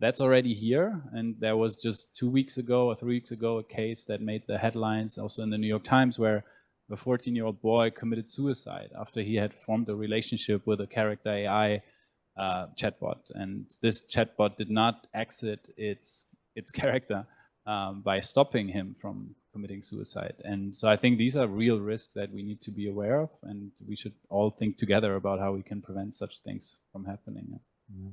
that's already here, and there was just 2 weeks ago or 3 weeks ago a case that made the headlines also in the New York Times, where a 14-year-old boy committed suicide after he had formed a relationship with a character AI chatbot, and this chatbot did not exit its character by stopping him from committing suicide. And so I think these are real risks that we need to be aware of, and we should all think together about how we can prevent such things from happening. Yeah.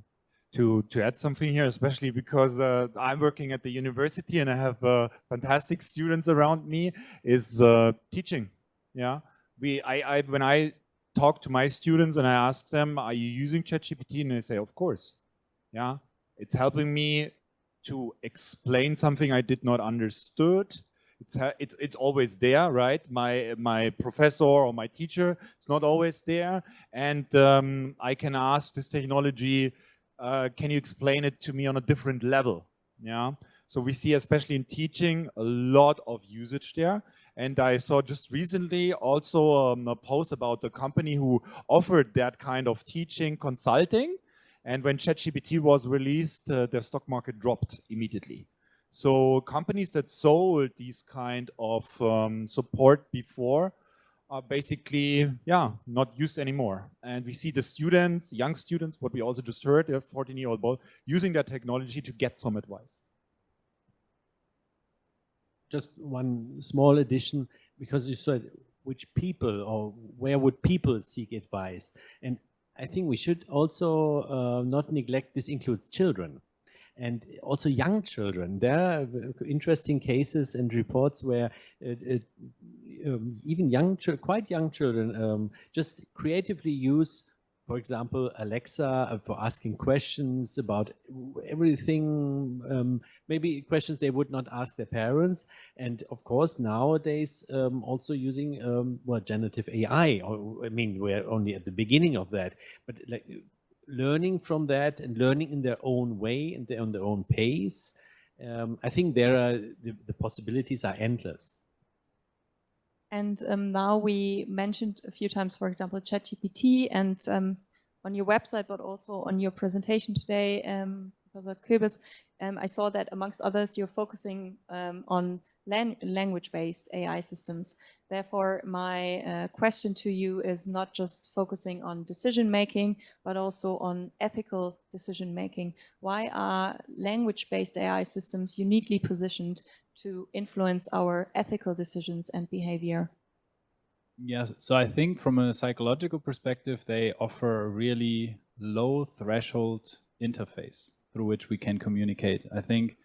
To add something here, especially because I'm working at the university and I have fantastic students around me, is teaching. Yeah, when I talk to my students and I ask them, "Are you using ChatGPT?" and they say, "Of course." Yeah, it's helping me to explain something I did not understood. It's always there, right? My professor or my teacher is not always there, and I can ask this technology, can you explain it to me on a different level? Yeah. So we see, especially in teaching, a lot of usage there. And I saw just recently also a post about the company who offered that kind of teaching consulting. And when ChatGPT was released, their stock market dropped immediately. So companies that sold these kind of support before are basically, yeah, not used anymore. And we see the students, young students, what we also just heard, a 14-year-old boy, using that technology to get some advice. Just one small addition, because you said which people or where would people seek advice. And I think we should also not neglect this includes children. And also young children. There are interesting cases and reports where even quite young children just creatively use, for example, Alexa for asking questions about everything, maybe questions they would not ask their parents. And of course, nowadays, also using generative AI. I mean, we're only at the beginning of that, but like, learning from that and learning in their own way and on their own pace. I think the possibilities are endless. And now we mentioned a few times, for example, ChatGPT, and on your website, but also on your presentation today, Professor Köbes, I saw that amongst others, you're focusing on language-based AI systems. Therefore, my question to you is not just focusing on decision-making, but also on ethical decision-making. Why are language-based AI systems uniquely positioned to influence our ethical decisions and behavior? Yes, so I think from a psychological perspective, they offer a really low threshold interface through which we can communicate. I think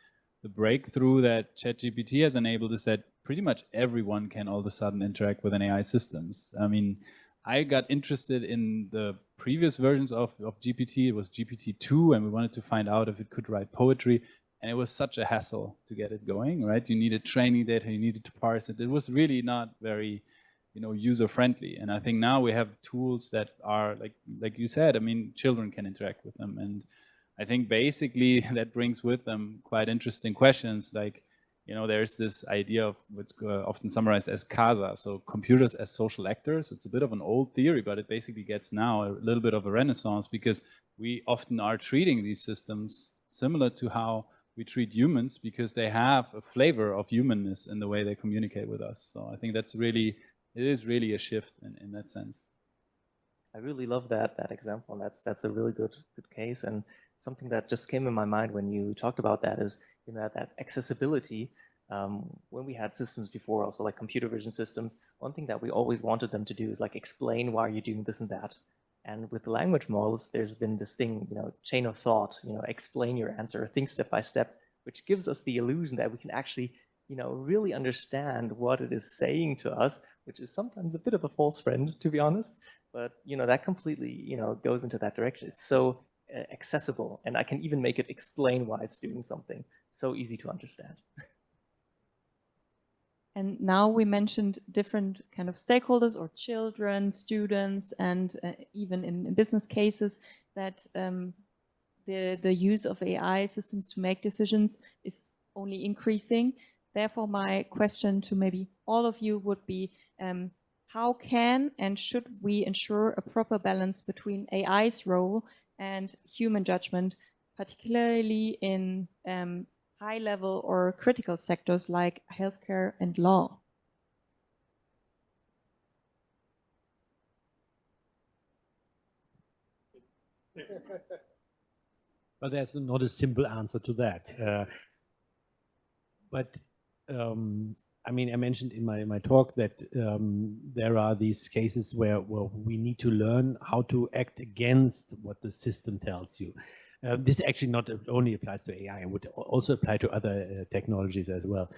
the breakthrough that ChatGPT has enabled is that pretty much everyone can all of a sudden interact with an AI systems. I mean, I got interested in the previous versions of GPT. It was GPT-2, and we wanted to find out if it could write poetry. And it was such a hassle to get it going, right? You needed training data, you needed to parse it. It was really not very, user-friendly. And I think now we have tools that are, like you said, I mean, children can interact with them. And I think basically that brings with them quite interesting questions, like, there's this idea of what's often summarized as CASA, so computers as social actors. It's a bit of an old theory, but it basically gets now a little bit of a renaissance, because we often are treating these systems similar to how we treat humans, because they have a flavor of humanness in the way they communicate with us. So I think it is really a shift in that sense. I really love that example, and that's a really good case. And something that just came in my mind when you talked about that is, that accessibility. When we had systems before, also like computer vision systems, one thing that we always wanted them to do is like explain why you're doing this and that. And with the language models, there's been this thing, chain of thought, explain your answer, think step by step, which gives us the illusion that we can actually, really understand what it is saying to us, which is sometimes a bit of a false friend, to be honest. But, that completely, goes into that direction. It's so accessible, and I can even make it explain why it's doing something. So easy to understand. And now we mentioned different kind of stakeholders or children, students, and even in business cases that the use of AI systems to make decisions is only increasing. Therefore, my question to maybe all of you would be, how can and should we ensure a proper balance between AI's role and human judgment, particularly in high-level or critical sectors like healthcare and law? But there's not a simple answer to that. I mean, I mentioned in my talk that there are these cases where we need to learn how to act against what the system tells you. This actually not only applies to AI, it would also apply to other technologies as well.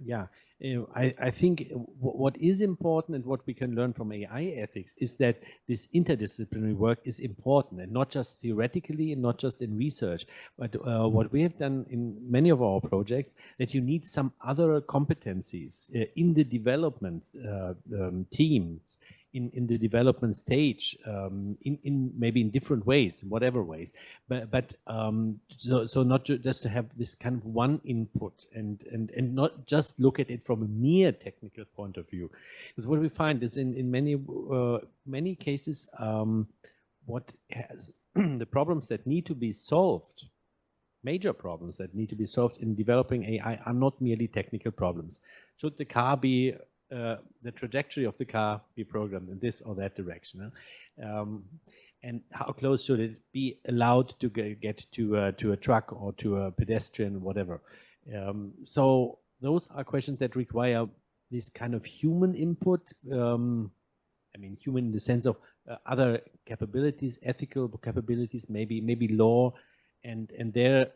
Yeah, I think what is important and what we can learn from AI ethics is that this interdisciplinary work is important, and not just theoretically and not just in research, but what we have done in many of our projects, that you need some other competencies in the development teams, in the development stage, in maybe in different ways, whatever ways, but so not just to have this kind of one input and not just look at it from a mere technical point of view, because what we find is in many cases, what has the problems that need to be solved, major problems that need to be solved in developing AI, are not merely technical problems. Should the car be the trajectory of the car be programmed in this or that direction, and how close should it be allowed to get to a truck or to a pedestrian, whatever. So those are questions that require this kind of human input. I mean, human in the sense of other capabilities, ethical capabilities, maybe law, and there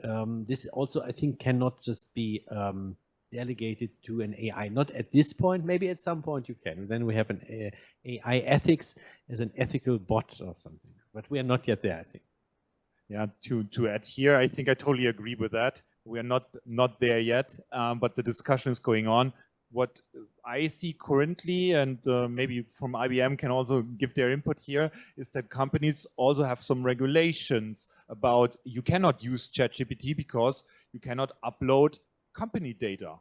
this also, I think, cannot just be delegated to an AI. Not at this point, maybe at some point you can. Then we have an AI ethics as an ethical bot or something, but we are not yet there, I think. Yeah, to add here, I think I totally agree with that. We are not there yet, but the discussion is going on. What I see currently, and maybe from IBM can also give their input here, is that companies also have some regulations about you cannot use ChatGPT because you cannot upload company data,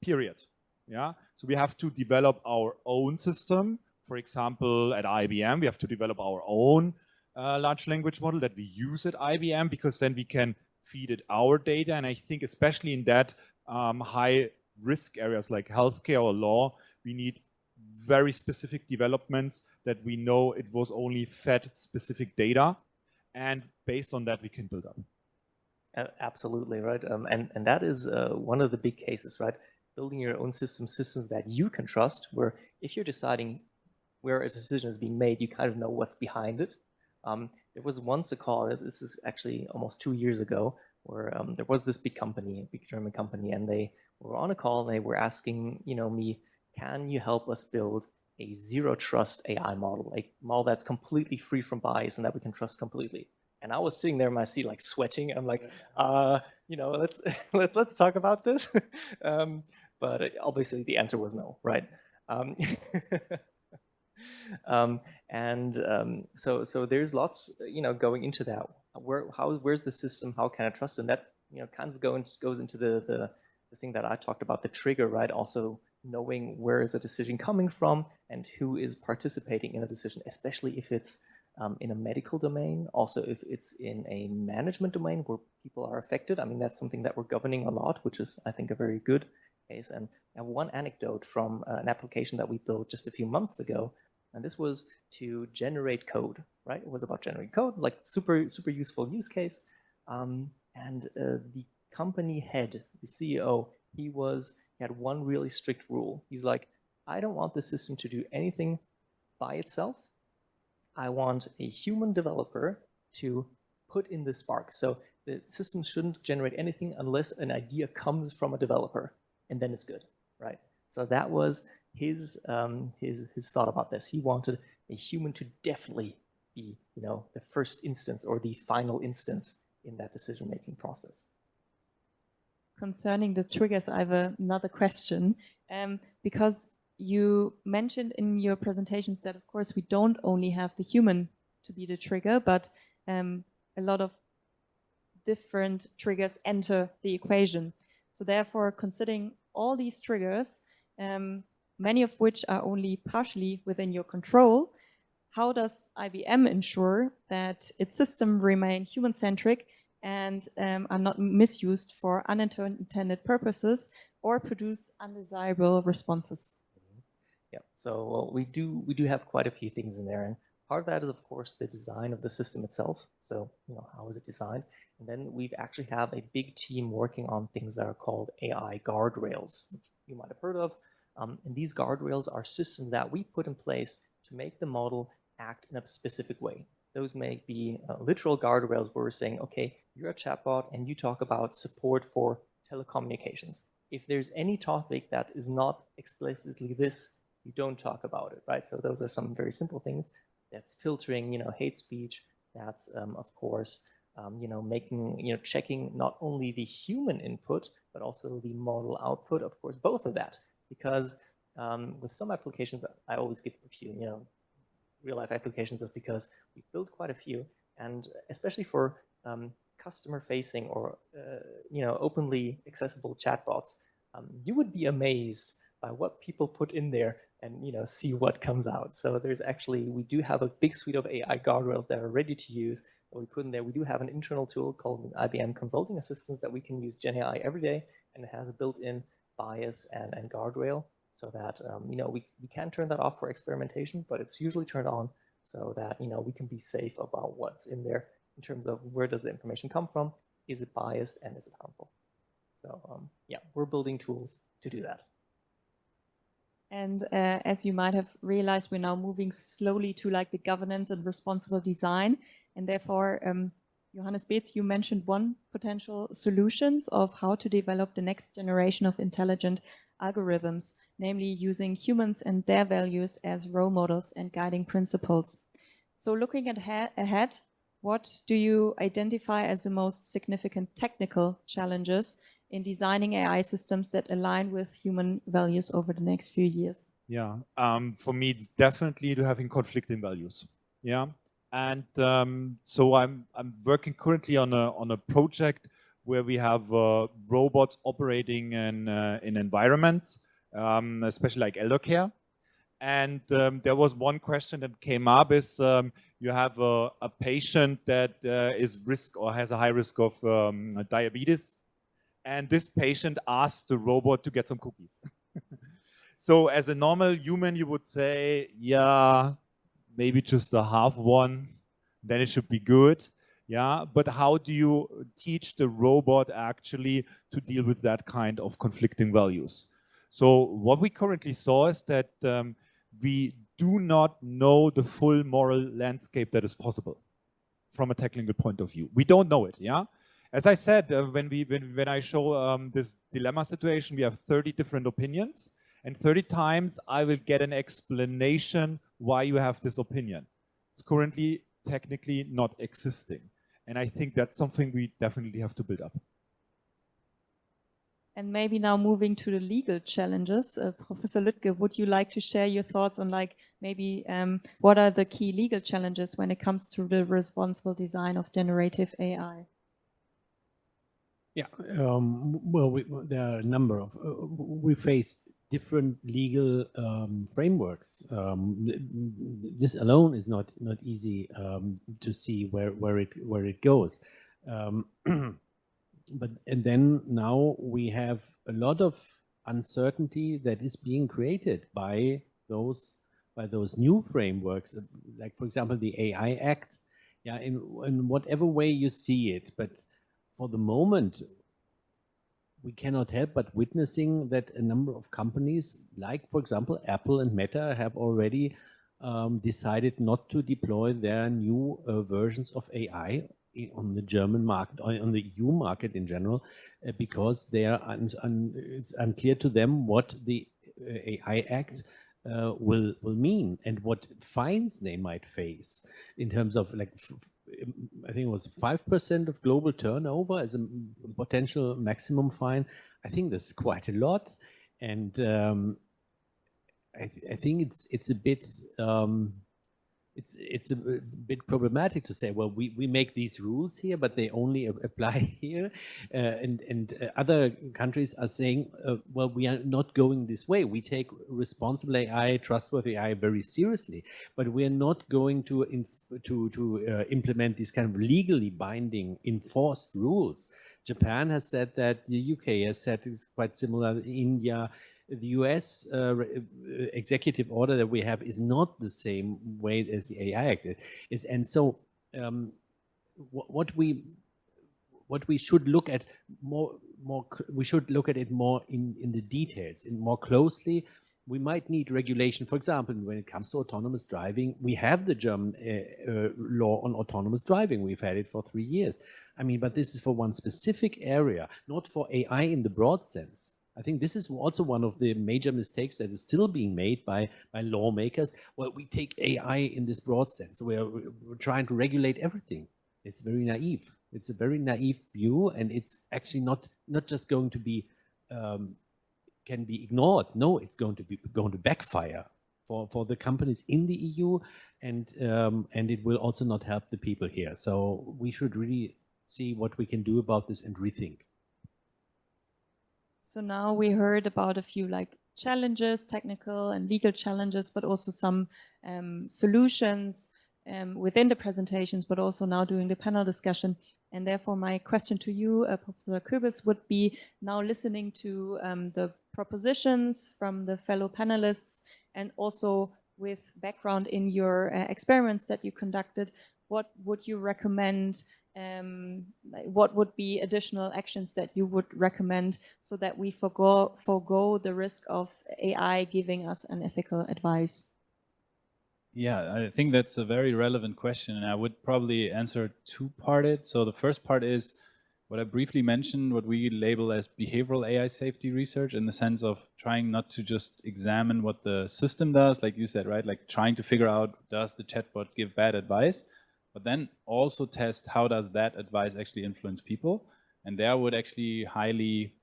period. Yeah, so we have to develop our own system. For example, at IBM, we have to develop our own large language model that we use at IBM, because then we can feed it our data. And I think especially in that high risk areas like healthcare or law, we need very specific developments that we know it was only fed specific data. And based on that, we can build up. Absolutely, right. And that is one of the big cases, right? Building your own systems that you can trust, where if you're deciding where a decision is being made, you kind of know what's behind it. There was once a call, this is actually almost 2 years ago, where there was this big company, a big German company, and they were on a call and they were asking, me, can you help us build a zero trust AI model, a model that's completely free from bias and that we can trust completely? And I was sitting there in my seat, like sweating. I'm like, let's talk about this. But obviously the answer was no, right? So there's lots, going into that. Where's the system? How can I trust? And that, kind of goes into the thing that I talked about, the trigger, right? Also knowing where is a decision coming from and who is participating in a decision, especially if it's in a medical domain, also if it's in a management domain where people are affected. I mean, that's something that we're governing a lot, which is, I think, a very good case. And one anecdote from an application that we built just a few months ago, and this was to generate code, right? It was about generating code, like super, super useful use case. The company head, the CEO, he had one really strict rule. He's like, I don't want the system to do anything by itself. I want a human developer to put in the spark. So the system shouldn't generate anything unless an idea comes from a developer, and then it's good, right? So that was his thought about this. He wanted a human to definitely be, the first instance or the final instance in that decision-making process. Concerning the triggers, I have another question, because you mentioned in your presentations that, of course, we don't only have the human to be the trigger, but a lot of different triggers enter the equation. So therefore, considering all these triggers, many of which are only partially within your control, how does IBM ensure that its system remain human-centric and are not misused for unintended purposes or produce undesirable responses? Yeah, so we do have quite a few things in there, and part of that is, of course, the design of the system itself. So, how is it designed? And then we actually have a big team working on things that are called AI guardrails, which you might have heard of. And these guardrails are systems that we put in place to make the model act in a specific way. Those may be literal guardrails where we're saying, okay, you're a chatbot and you talk about support for telecommunications. If there's any topic that is not explicitly this, you don't talk about it, right? So those are some very simple things. That's filtering, hate speech. That's, of course, checking not only the human input, but also the model output, of course, both of that. Because with some applications, I always give a few, real life applications, is because we built quite a few, and especially for customer facing or, openly accessible chatbots, you would be amazed by what people put in there and, see what comes out. So we do have a big suite of AI guardrails that are ready to use that we put in there. We do have an internal tool called IBM Consulting Assistance that we can use Gen AI every day, and it has a built-in bias and guardrail so that, we can turn that off for experimentation, but it's usually turned on so that, we can be safe about what's in there in terms of where does the information come from, is it biased, and is it harmful? So, yeah, we're building tools to do that. And as you might have realized, we're now moving slowly to the governance and responsible design. And therefore, Johannes Beetz, you mentioned one potential solutions of how to develop the next generation of intelligent algorithms, namely using humans and their values as role models and guiding principles. So looking ahead, what do you identify as the most significant technical challenges in designing AI systems that align with human values over the next few years? Yeah, for me, it's definitely to having conflicting values. Yeah, and so I'm working currently on a project where we have robots operating in environments, especially like elder care, And there was one question that came up is you have a patient that is risk or has a high risk of diabetes. And this patient asked the robot to get some cookies. So as a normal human, you would say, yeah, maybe just a half one, then it should be good. Yeah, but how do you teach the robot actually to deal with that kind of conflicting values? So what we currently saw is that we do not know the full moral landscape that is possible from a technical point of view. We don't know it, yeah? As I said, when I show this dilemma situation, we have 30 different opinions, and 30 times I will get an explanation why you have this opinion. It's currently technically not existing. And I think that's something we definitely have to build up. And maybe now moving to the legal challenges, Professor Lüttke, would you like to share your thoughts on maybe what are the key legal challenges when it comes to the responsible design of generative AI? Yeah, well, there are a number of, we face different legal frameworks. This alone is not easy to see where it goes. And then now we have a lot of uncertainty that is being created by those new frameworks, like for example the AI Act. Yeah, in whatever way you see it, but for the moment, we cannot help but witnessing that a number of companies, like for example Apple and Meta, have already decided not to deploy their new versions of AI on the German market or on the EU market in general, because they are it's unclear to them what the AI Act will mean and what fines they might face in terms of, like, I think it was 5% of global turnover as a potential maximum fine. I think that's quite a lot, and I think it's a bit it's a bit problematic to say, well, we make these rules here, but they only apply here, and other countries are saying, well, we are not going this way. We take responsible AI, trustworthy AI very seriously, but we are not going to implement these kind of legally binding enforced rules. Japan has said that, the UK has said it's quite similar, India. The US executive order that we have is not the same way as the AI Act is, and so what we should look at we should look at it more in the details, in more closely. We might need regulation. For example, when it comes to autonomous driving, we have the German law on autonomous driving. We've had it for 3 years. I mean, but this is for one specific area, not for AI in the broad sense. I think this is also one of the major mistakes that is still being made by lawmakers. Well, we take AI in this broad sense. We're trying to regulate everything. It's very naive. It's a very naive view, and it's actually not just going to be can be ignored. No, it's going to backfire for the companies in the EU, and it will also not help the people here. So we should really see what we can do about this and rethink. So now we heard about a few challenges, technical and legal challenges, but also some solutions within the presentations, but also now during the panel discussion. And therefore my question to you, Professor Köbis, would be, now listening to the propositions from the fellow panelists, and also with background in your experiments that you conducted, what would you recommend? What would be additional actions that you would recommend so that we forgo the risk of AI giving us unethical advice? Yeah, I think that's a very relevant question, and I would probably answer two-parted. So the first part is what I briefly mentioned, what we label as behavioral AI safety research, in the sense of trying not to just examine what the system does, like you said, right? Like trying to figure out, does the chatbot give bad advice? But then also test, how does that advice actually influence people? And there I would actually highly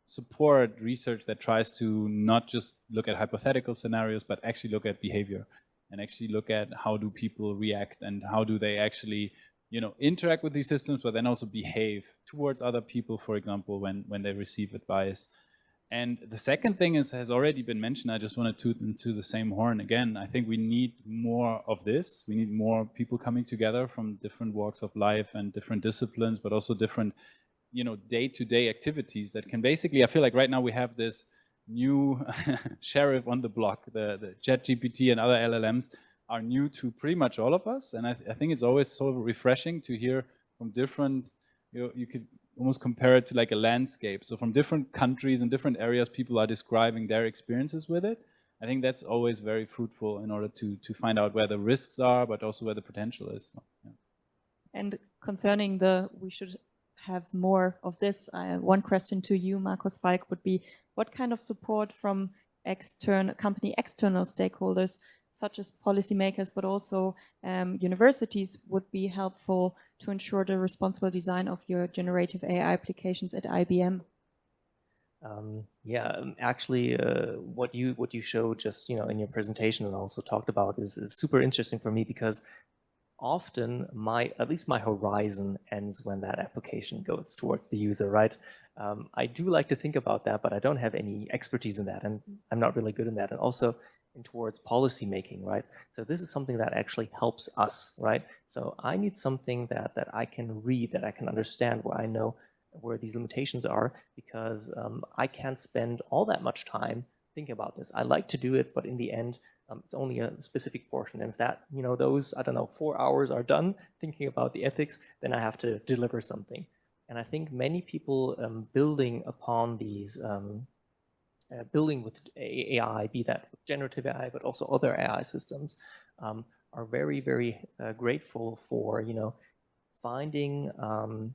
support research that tries to not just look at hypothetical scenarios, but actually look at behavior, and actually look at how do people react, and how do they actually, you know, interact with these systems, but then also behave towards other people, for example, when they receive advice. And the second thing has already been mentioned. I just want to toot into the same horn again. I think we need more of this. We need more people coming together from different walks of life and different disciplines, but also different, day-to-day activities that can basically, I feel like right now we have this new sheriff on the block. The ChatGPT and other LLMs are new to pretty much all of us. And I think it's always so refreshing to hear from different, you could almost compare it to like a landscape. So from different countries and different areas, people are describing their experiences with it. I think that's always very fruitful in order to find out where the risks are, but also where the potential is. So, yeah. And concerning we should have more of this, one question to you, Markus Falk, would be, what kind of support from company external stakeholders, such as policymakers, but also universities, would be helpful to ensure the responsible design of your generative AI applications at IBM? Actually, what you showed just in your presentation and also talked about is super interesting for me, because often at least my horizon ends when that application goes towards the user, right? I do like to think about that, but I don't have any expertise in that, and I'm not really good in that. And also towards policy making, right? So this is something that actually helps us, right? So I need something that I can read, that I can understand, where I know where these limitations are, because I can't spend all that much time thinking about this. I like to do it, but in the end, it's only a specific portion. And if that, those, 4 hours are done thinking about the ethics, then I have to deliver something. And I think many people building upon these building with AI, be that with generative AI, but also other AI systems, are very, very grateful for, finding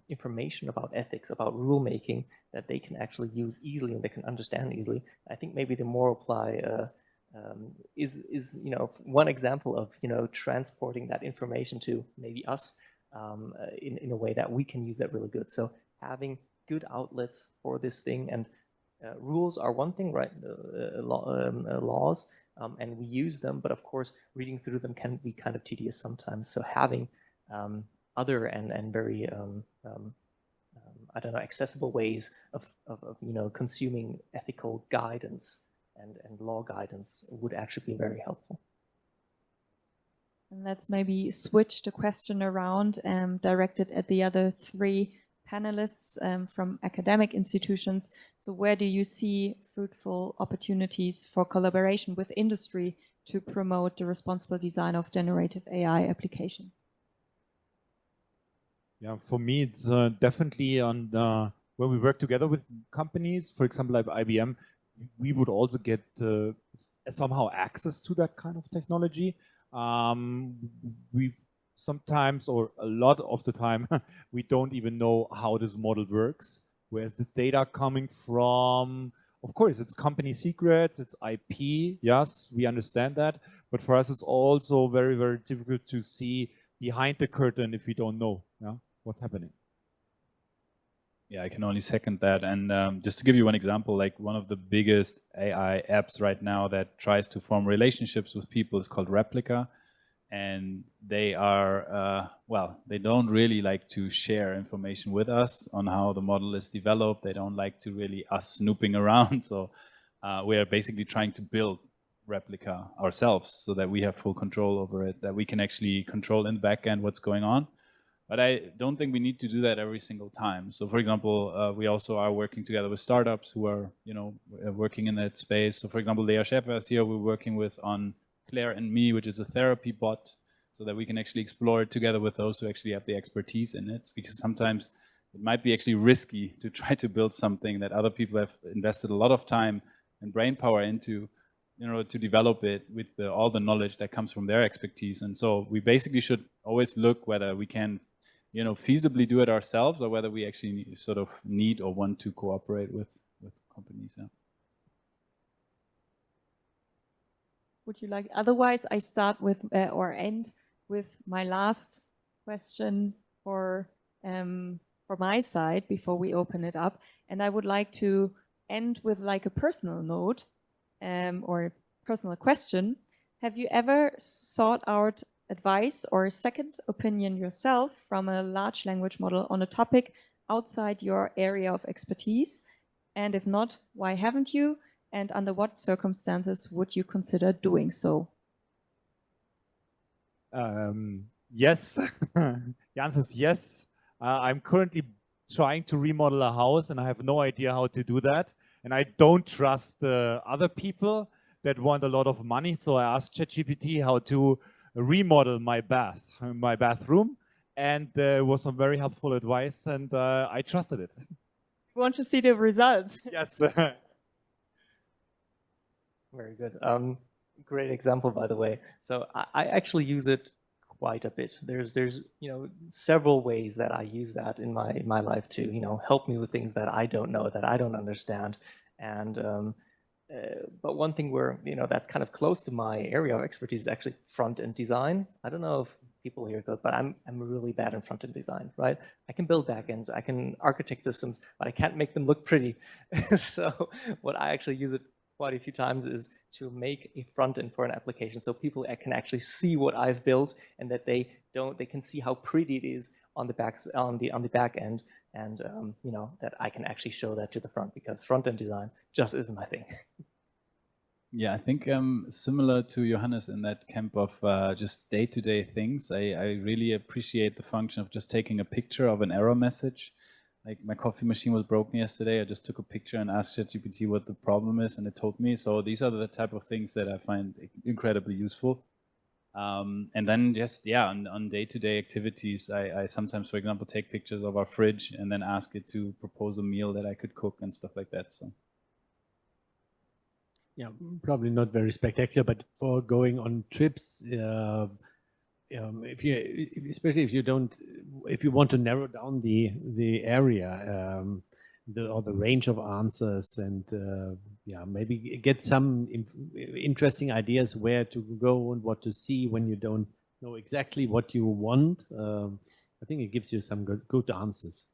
information about ethics, about rulemaking that they can actually use easily and they can understand easily. I think maybe the MoralPLai is one example of, transporting that information to maybe us in a way that we can use that really good. So having good outlets for this thing, and rules are one thing, right? Laws, and we use them, but of course, reading through them can be kind of tedious sometimes. So having other and very accessible ways of consuming ethical guidance and law guidance would actually be very helpful. And let's maybe switch the question around, directed at the other three panelists from academic institutions. So where do you see fruitful opportunities for collaboration with industry to promote the responsible design of generative AI application? Yeah, for me, it's definitely on when we work together with companies, for example, like IBM, we would also get somehow access to that kind of technology. We sometimes, or a lot of the time, we don't even know how this model works. Where's this data coming from? Of course, it's company secrets, it's IP. Yes, we understand that. But for us, it's also very, very difficult to see behind the curtain if we don't know what's happening. Yeah, I can only second that. And just to give you one example, like one of the biggest AI apps right now that tries to form relationships with people is called Replica. And they are, they don't really like to share information with us on how the model is developed. They don't like to really us snooping around. So we are basically trying to build Replica ourselves so that we have full control over it, that we can actually control in the back end what's going on. But I don't think we need to do that every single time. So for example, we also are working together with startups who are, working in that space. So for example, Lea Schäfer is here, we're working with on Claire and Me, which is a therapy bot, so that we can actually explore it together with those who actually have the expertise in it. Because sometimes it might be actually risky to try to build something that other people have invested a lot of time and brain power into, to develop it with all the knowledge that comes from their expertise. And so we basically should always look whether we can feasibly do it ourselves, or whether we actually need or want to cooperate with companies. Yeah. Would you like? Otherwise, I start with or end with my last question for my side before we open it up, and I would like to end with like a personal note or a personal question. Have you ever sought out advice or a second opinion yourself from a large language model on a topic outside your area of expertise? And if not, why haven't you? And under what circumstances would you consider doing so? Yes. The answer is yes. I'm currently trying to remodel a house and I have no idea how to do that. And I don't trust other people that want a lot of money. So I asked ChatGPT how to remodel my bathroom, and there was some very helpful advice, and I trusted it. You want to see the results? Yes. Very good. Great example, by the way. So I actually use it quite a bit. There's several ways that I use that in my life to help me with things that I don't know, that I don't understand. And but one thing where that's kind of close to my area of expertise is actually front-end design. I don't know if people here go, but I'm really bad in front-end design, right? I can build backends, I can architect systems, but I can't make them look pretty. So what I actually use it quite a few times is to make a front end for an application so people can actually see what I've built and that they can see how pretty it is on the back end, and that I can actually show that to the front, because front end design just isn't my thing. Yeah, I think similar to Johannes in that camp of just day-to-day things. I really appreciate the function of just taking a picture of an error message. Like my coffee machine was broken yesterday. I just took a picture and asked ChatGPT what the problem is, and it told me. So these are the type of things that I find incredibly useful. And then just, yeah, on day-to-day activities, I sometimes, for example, take pictures of our fridge and then ask it to propose a meal that I could cook and stuff like that. So. Yeah, probably not very spectacular, but for going on trips, especially if you want to narrow down the area or the range of answers, and maybe get some interesting ideas where to go and what to see when you don't know exactly what you want. I think it gives you some good answers.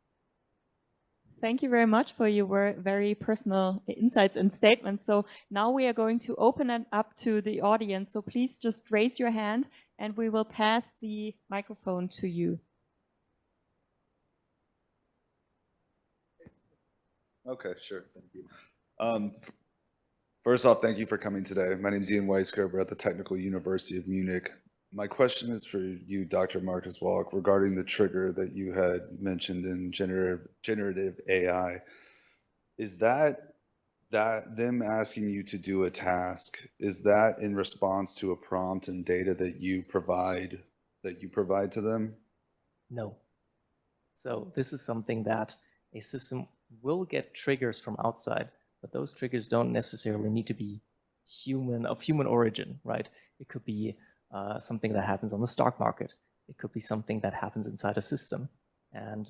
Thank you very much for your very personal insights and statements. So now we are going to open it up to the audience. So please just raise your hand and we will pass the microphone to you. Okay, sure. Thank you. First off, thank you for coming today. My name is Ian Weisgerber at the Technical University of Munich. My question is for you, Dr. Marcus Walk, regarding the trigger that you had mentioned in generative AI. Is that them asking you to do a task, is that in response to a prompt and data that you provide to them? No. So this is something that a system will get triggers from outside, but those triggers don't necessarily need to be of human origin, right? It could be something that happens on the stock market. It could be something that happens inside a system. And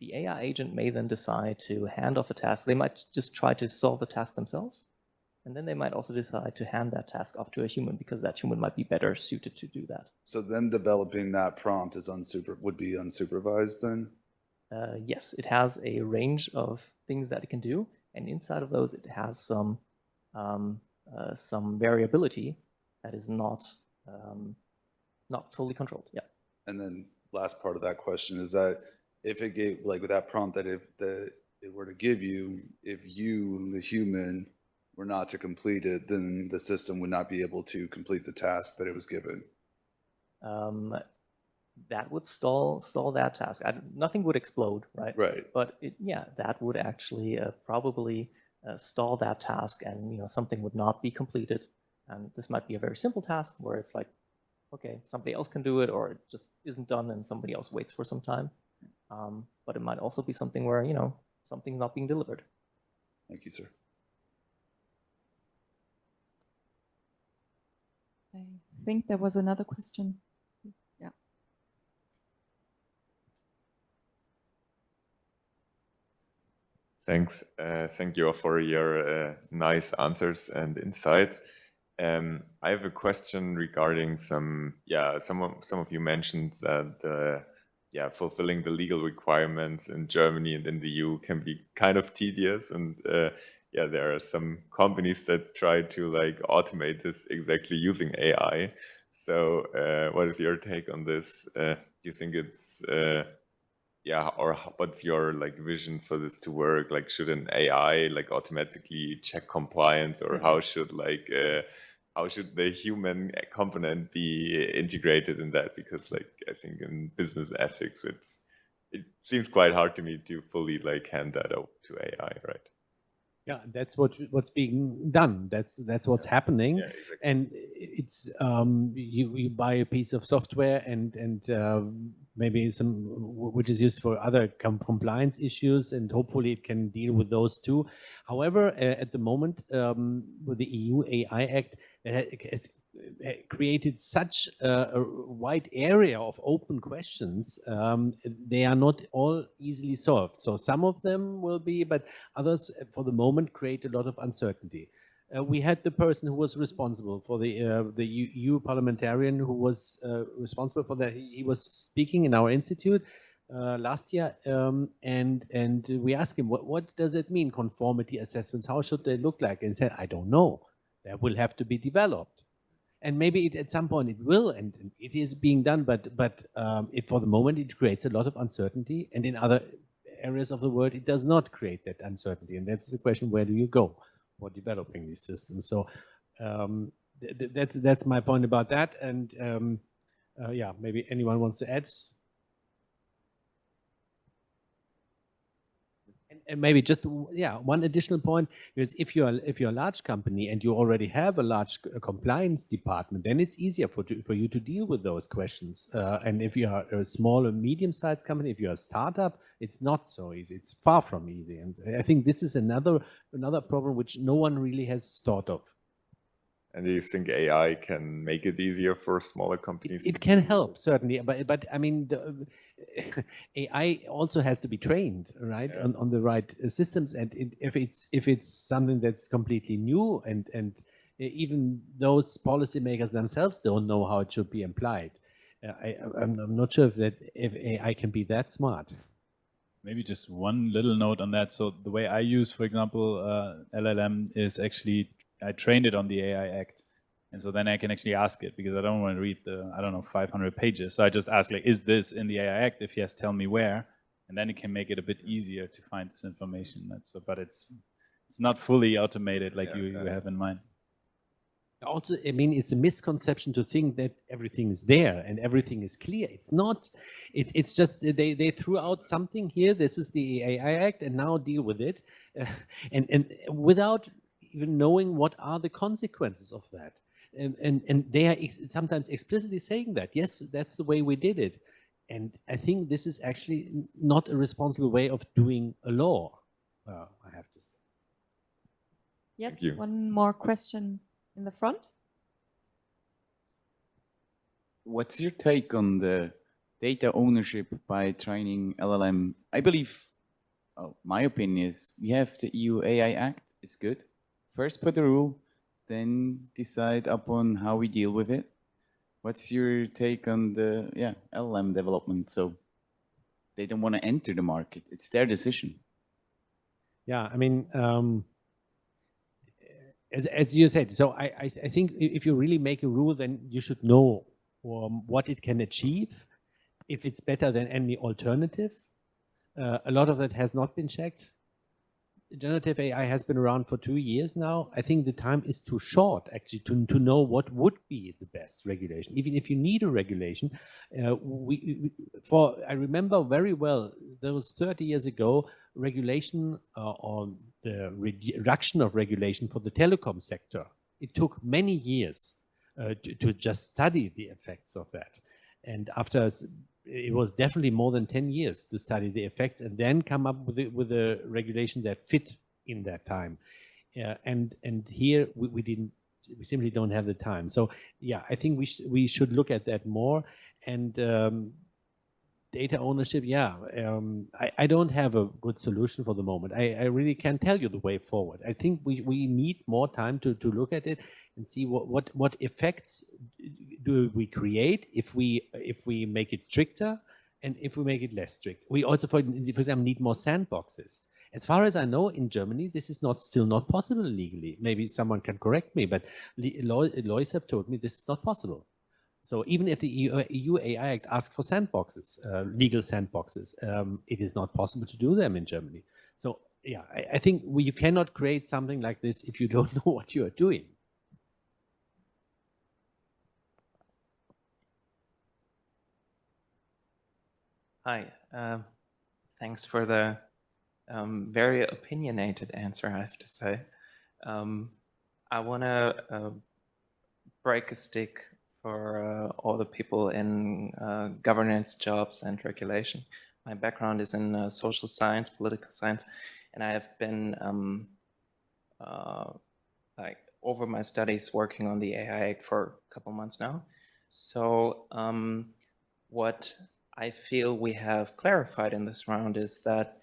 the AI agent may then decide to hand off a task. They might just try to solve the task themselves. And then they might also decide to hand that task off to a human, because that human might be better suited to do that. So then developing that prompt is would be unsupervised then? Yes, it has a range of things that it can do. And inside of those, it has some variability that is not fully controlled. Yeah. And then last part of that question is that if it gave, like with that prompt that it were to give you, if you, the human, were not to complete it, then the system would not be able to complete the task that it was given. That would stall that task. Nothing would explode, right? Right. But that would actually probably stall that task, and something would not be completed. And this might be a very simple task where it's like, okay, somebody else can do it, or it just isn't done and somebody else waits for some time. But it might also be something where, something's not being delivered. Thank you, sir. I think there was another question. Yeah. Thanks. Thank you for your nice answers and insights. I have a question regarding some of you mentioned that fulfilling the legal requirements in Germany and in the EU can be kind of tedious, and there are some companies that try to like automate this exactly using AI. So what is your take on this? Do you think it's yeah, or what's your like vision for this to work? Like, should an AI like automatically check compliance, or how should the human component be integrated in that? Because like I think in business ethics, it seems quite hard to me to fully like hand that over to AI, right? Yeah, that's what's being done. That's what's happening, Yeah, exactly. and it's you buy a piece of software and maybe some which is used for other compliance issues, and hopefully it can deal with those too. However, at the moment with the EU AI Act, it has created such a wide area of open questions. They are not all easily solved. So some of them will be, but others for the moment create a lot of uncertainty. We had the person who was responsible for the EU parliamentarian who was responsible for that. He was speaking in our institute last year, and we asked him, what does it mean, conformity assessments? How should they look like? And he said, I don't know. That will have to be developed. And maybe at some point it will, and it is being done, but for the moment it creates a lot of uncertainty, and in other areas of the world it does not create that uncertainty. And that's the question: where do you go for developing these systems? So that's my point about that. And yeah, maybe anyone wants to add. And maybe just one additional point, because if you're a large company and you already have a large compliance department, then it's easier for you to deal with those questions. And if you are a small or medium-sized company, if you're a startup, it's not so easy. It's far from easy. And I think this is another problem which no one really has thought of. And do you think AI can make it easier for smaller companies? It can help, certainly, but I mean, AI also has to be trained, right, on the right systems. And if it's something that's completely new, and even those policymakers themselves don't know how it should be applied, I'm not sure if AI can be that smart. Maybe just one little note on that. So the way I use, for example, LLM is actually, I trained it on the AI Act. And so then I can actually ask it, because I don't want to read the, 500 pages. So I just ask, like, is this in the AI Act? If yes, tell me where. And then it can make it a bit easier to find this information. But it's not fully automated like you have in mind. Also, I mean, it's a misconception to think that everything is there and everything is clear. It's not. It's just they threw out something here. This is the AI Act, and now deal with it, and without even knowing what are the consequences of that. And they are sometimes explicitly saying that, yes, that's the way we did it. And I think this is actually not a responsible way of doing a law, I have to say. Yes, one more question in the front. What's your take on the data ownership by training LLM? I believe, my opinion is, we have the EU AI Act, it's good. First put a rule, then decide upon how we deal with it. What's your take on the LLM development? So they don't want to enter the market. It's their decision. Yeah, I mean, as you said, so I think if you really make a rule, then you should know what it can achieve, if it's better than any alternative. A lot of that has not been checked. Generative AI has been around for 2 years now. I think the time is too short, actually, to know what would be the best regulation. Even if you need a regulation, I remember very well, there was 30 years ago, regulation or the reduction of regulation for the telecom sector. It took many years to just study the effects of that. And after, it was definitely more than 10 years to study the effects and then come up with a regulation that fit in that time. And here we simply don't have the time. So yeah, I think we should look at that more. And data ownership, I don't have a good solution for the moment. I really can't tell you the way forward. I think we need more time to look at it and see what effects do we create if we make it stricter and if we make it less strict. We also, for example, need more sandboxes. As far as I know, in Germany, this is still not possible legally. Maybe someone can correct me, but lawyers have told me this is not possible. So even if the EU AI Act asks for sandboxes, legal sandboxes, it is not possible to do them in Germany. So yeah, I think you cannot create something like this if you don't know what you are doing. Hi, thanks for the very opinionated answer, I have to say. I want to break a stick for all the people in governance, jobs, and regulation. My background is in social science, political science, and I have been like over my studies working on the AI Act for a couple months now. So what I feel we have clarified in this round is that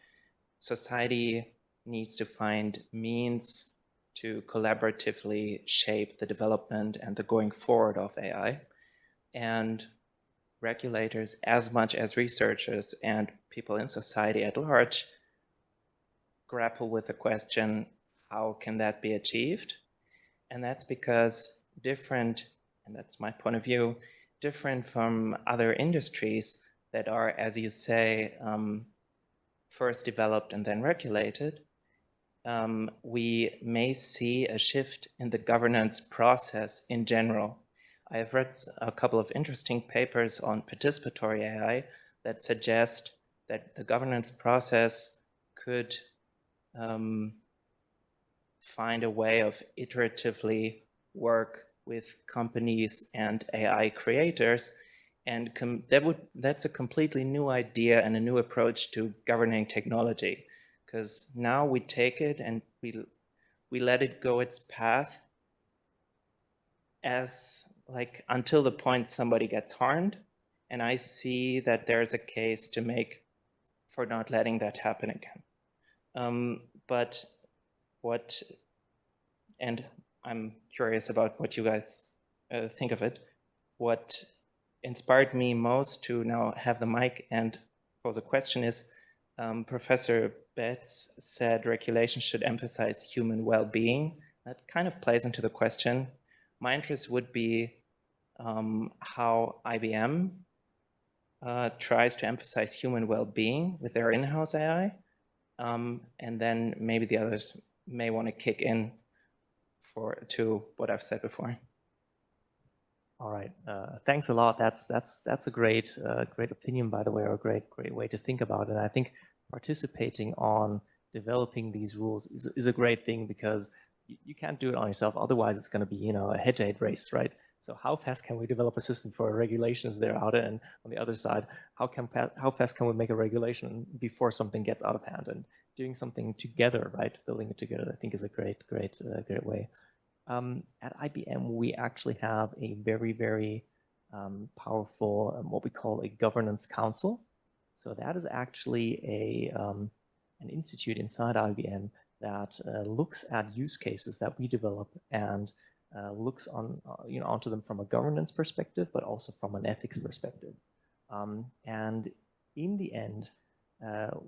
society needs to find means to collaboratively shape the development and the going forward of AI. And regulators, as much as researchers and people in society at large, grapple with the question, how can that be achieved? And that's because different, and that's my point of view, different from other industries that are, as you say, first developed and then regulated, we may see a shift in the governance process in general. I have read a couple of interesting papers on participatory AI that suggest that the governance process could find a way of iteratively work with companies and AI creators. And that's a completely new idea and a new approach to governing technology. Because now we take it and we let it go its path as like until the point somebody gets harmed. And I see that there's a case to make for not letting that happen again. But what, and I'm curious about what you guys think of it, what inspired me most to now have the mic and pose a question is Professor Betts said regulation should emphasize human well-being. That kind of plays into the question. My interest would be how IBM tries to emphasize human well-being with their in-house AI. And then maybe the others may want to kick in to what I've said before. All right, thanks a lot. That's a great opinion, by the way, or a great way to think about it. And I think participating on developing these rules is a great thing because you can't do it on yourself. Otherwise, it's going to be a head-to-head race, right? So how fast can we develop a system for regulations there out, and on the other side, how fast can we make a regulation before something gets out of hand? And doing something together, right? Building it together, I think, is a great way. At IBM, we actually have a very, very powerful, what we call a governance council. So that is actually an institute inside IBM that looks at use cases that we develop and looks onto them from a governance perspective, but also from an ethics perspective. And in the end,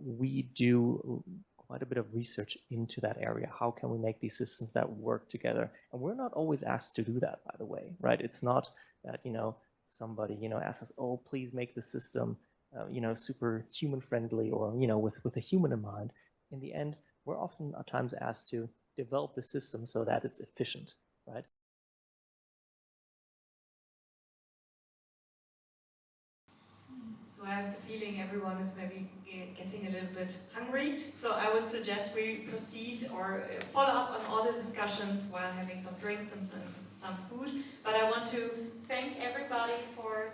we do quite a bit of research into that area. How can we make these systems that work together? And we're not always asked to do that, by the way, right? It's not that, somebody, asks us, oh, please make the system, super human friendly or, with a human in mind. In the end, we're often at times asked to develop the system so that it's efficient, right? So I have the feeling everyone is maybe getting a little bit hungry. So I would suggest we proceed or follow up on all the discussions while having some drinks and some food. But I want to thank everybody for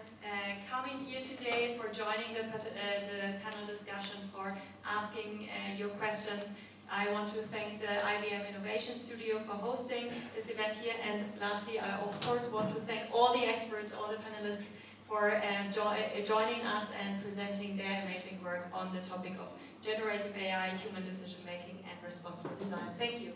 coming here today, for joining the panel discussion, for asking your questions. I want to thank the IBM Innovation Studio for hosting this event here. And lastly, I of course want to thank all the experts, all the panelists, for joining us and presenting their amazing work on the topic of generative AI, human decision making, and responsible design. Thank you.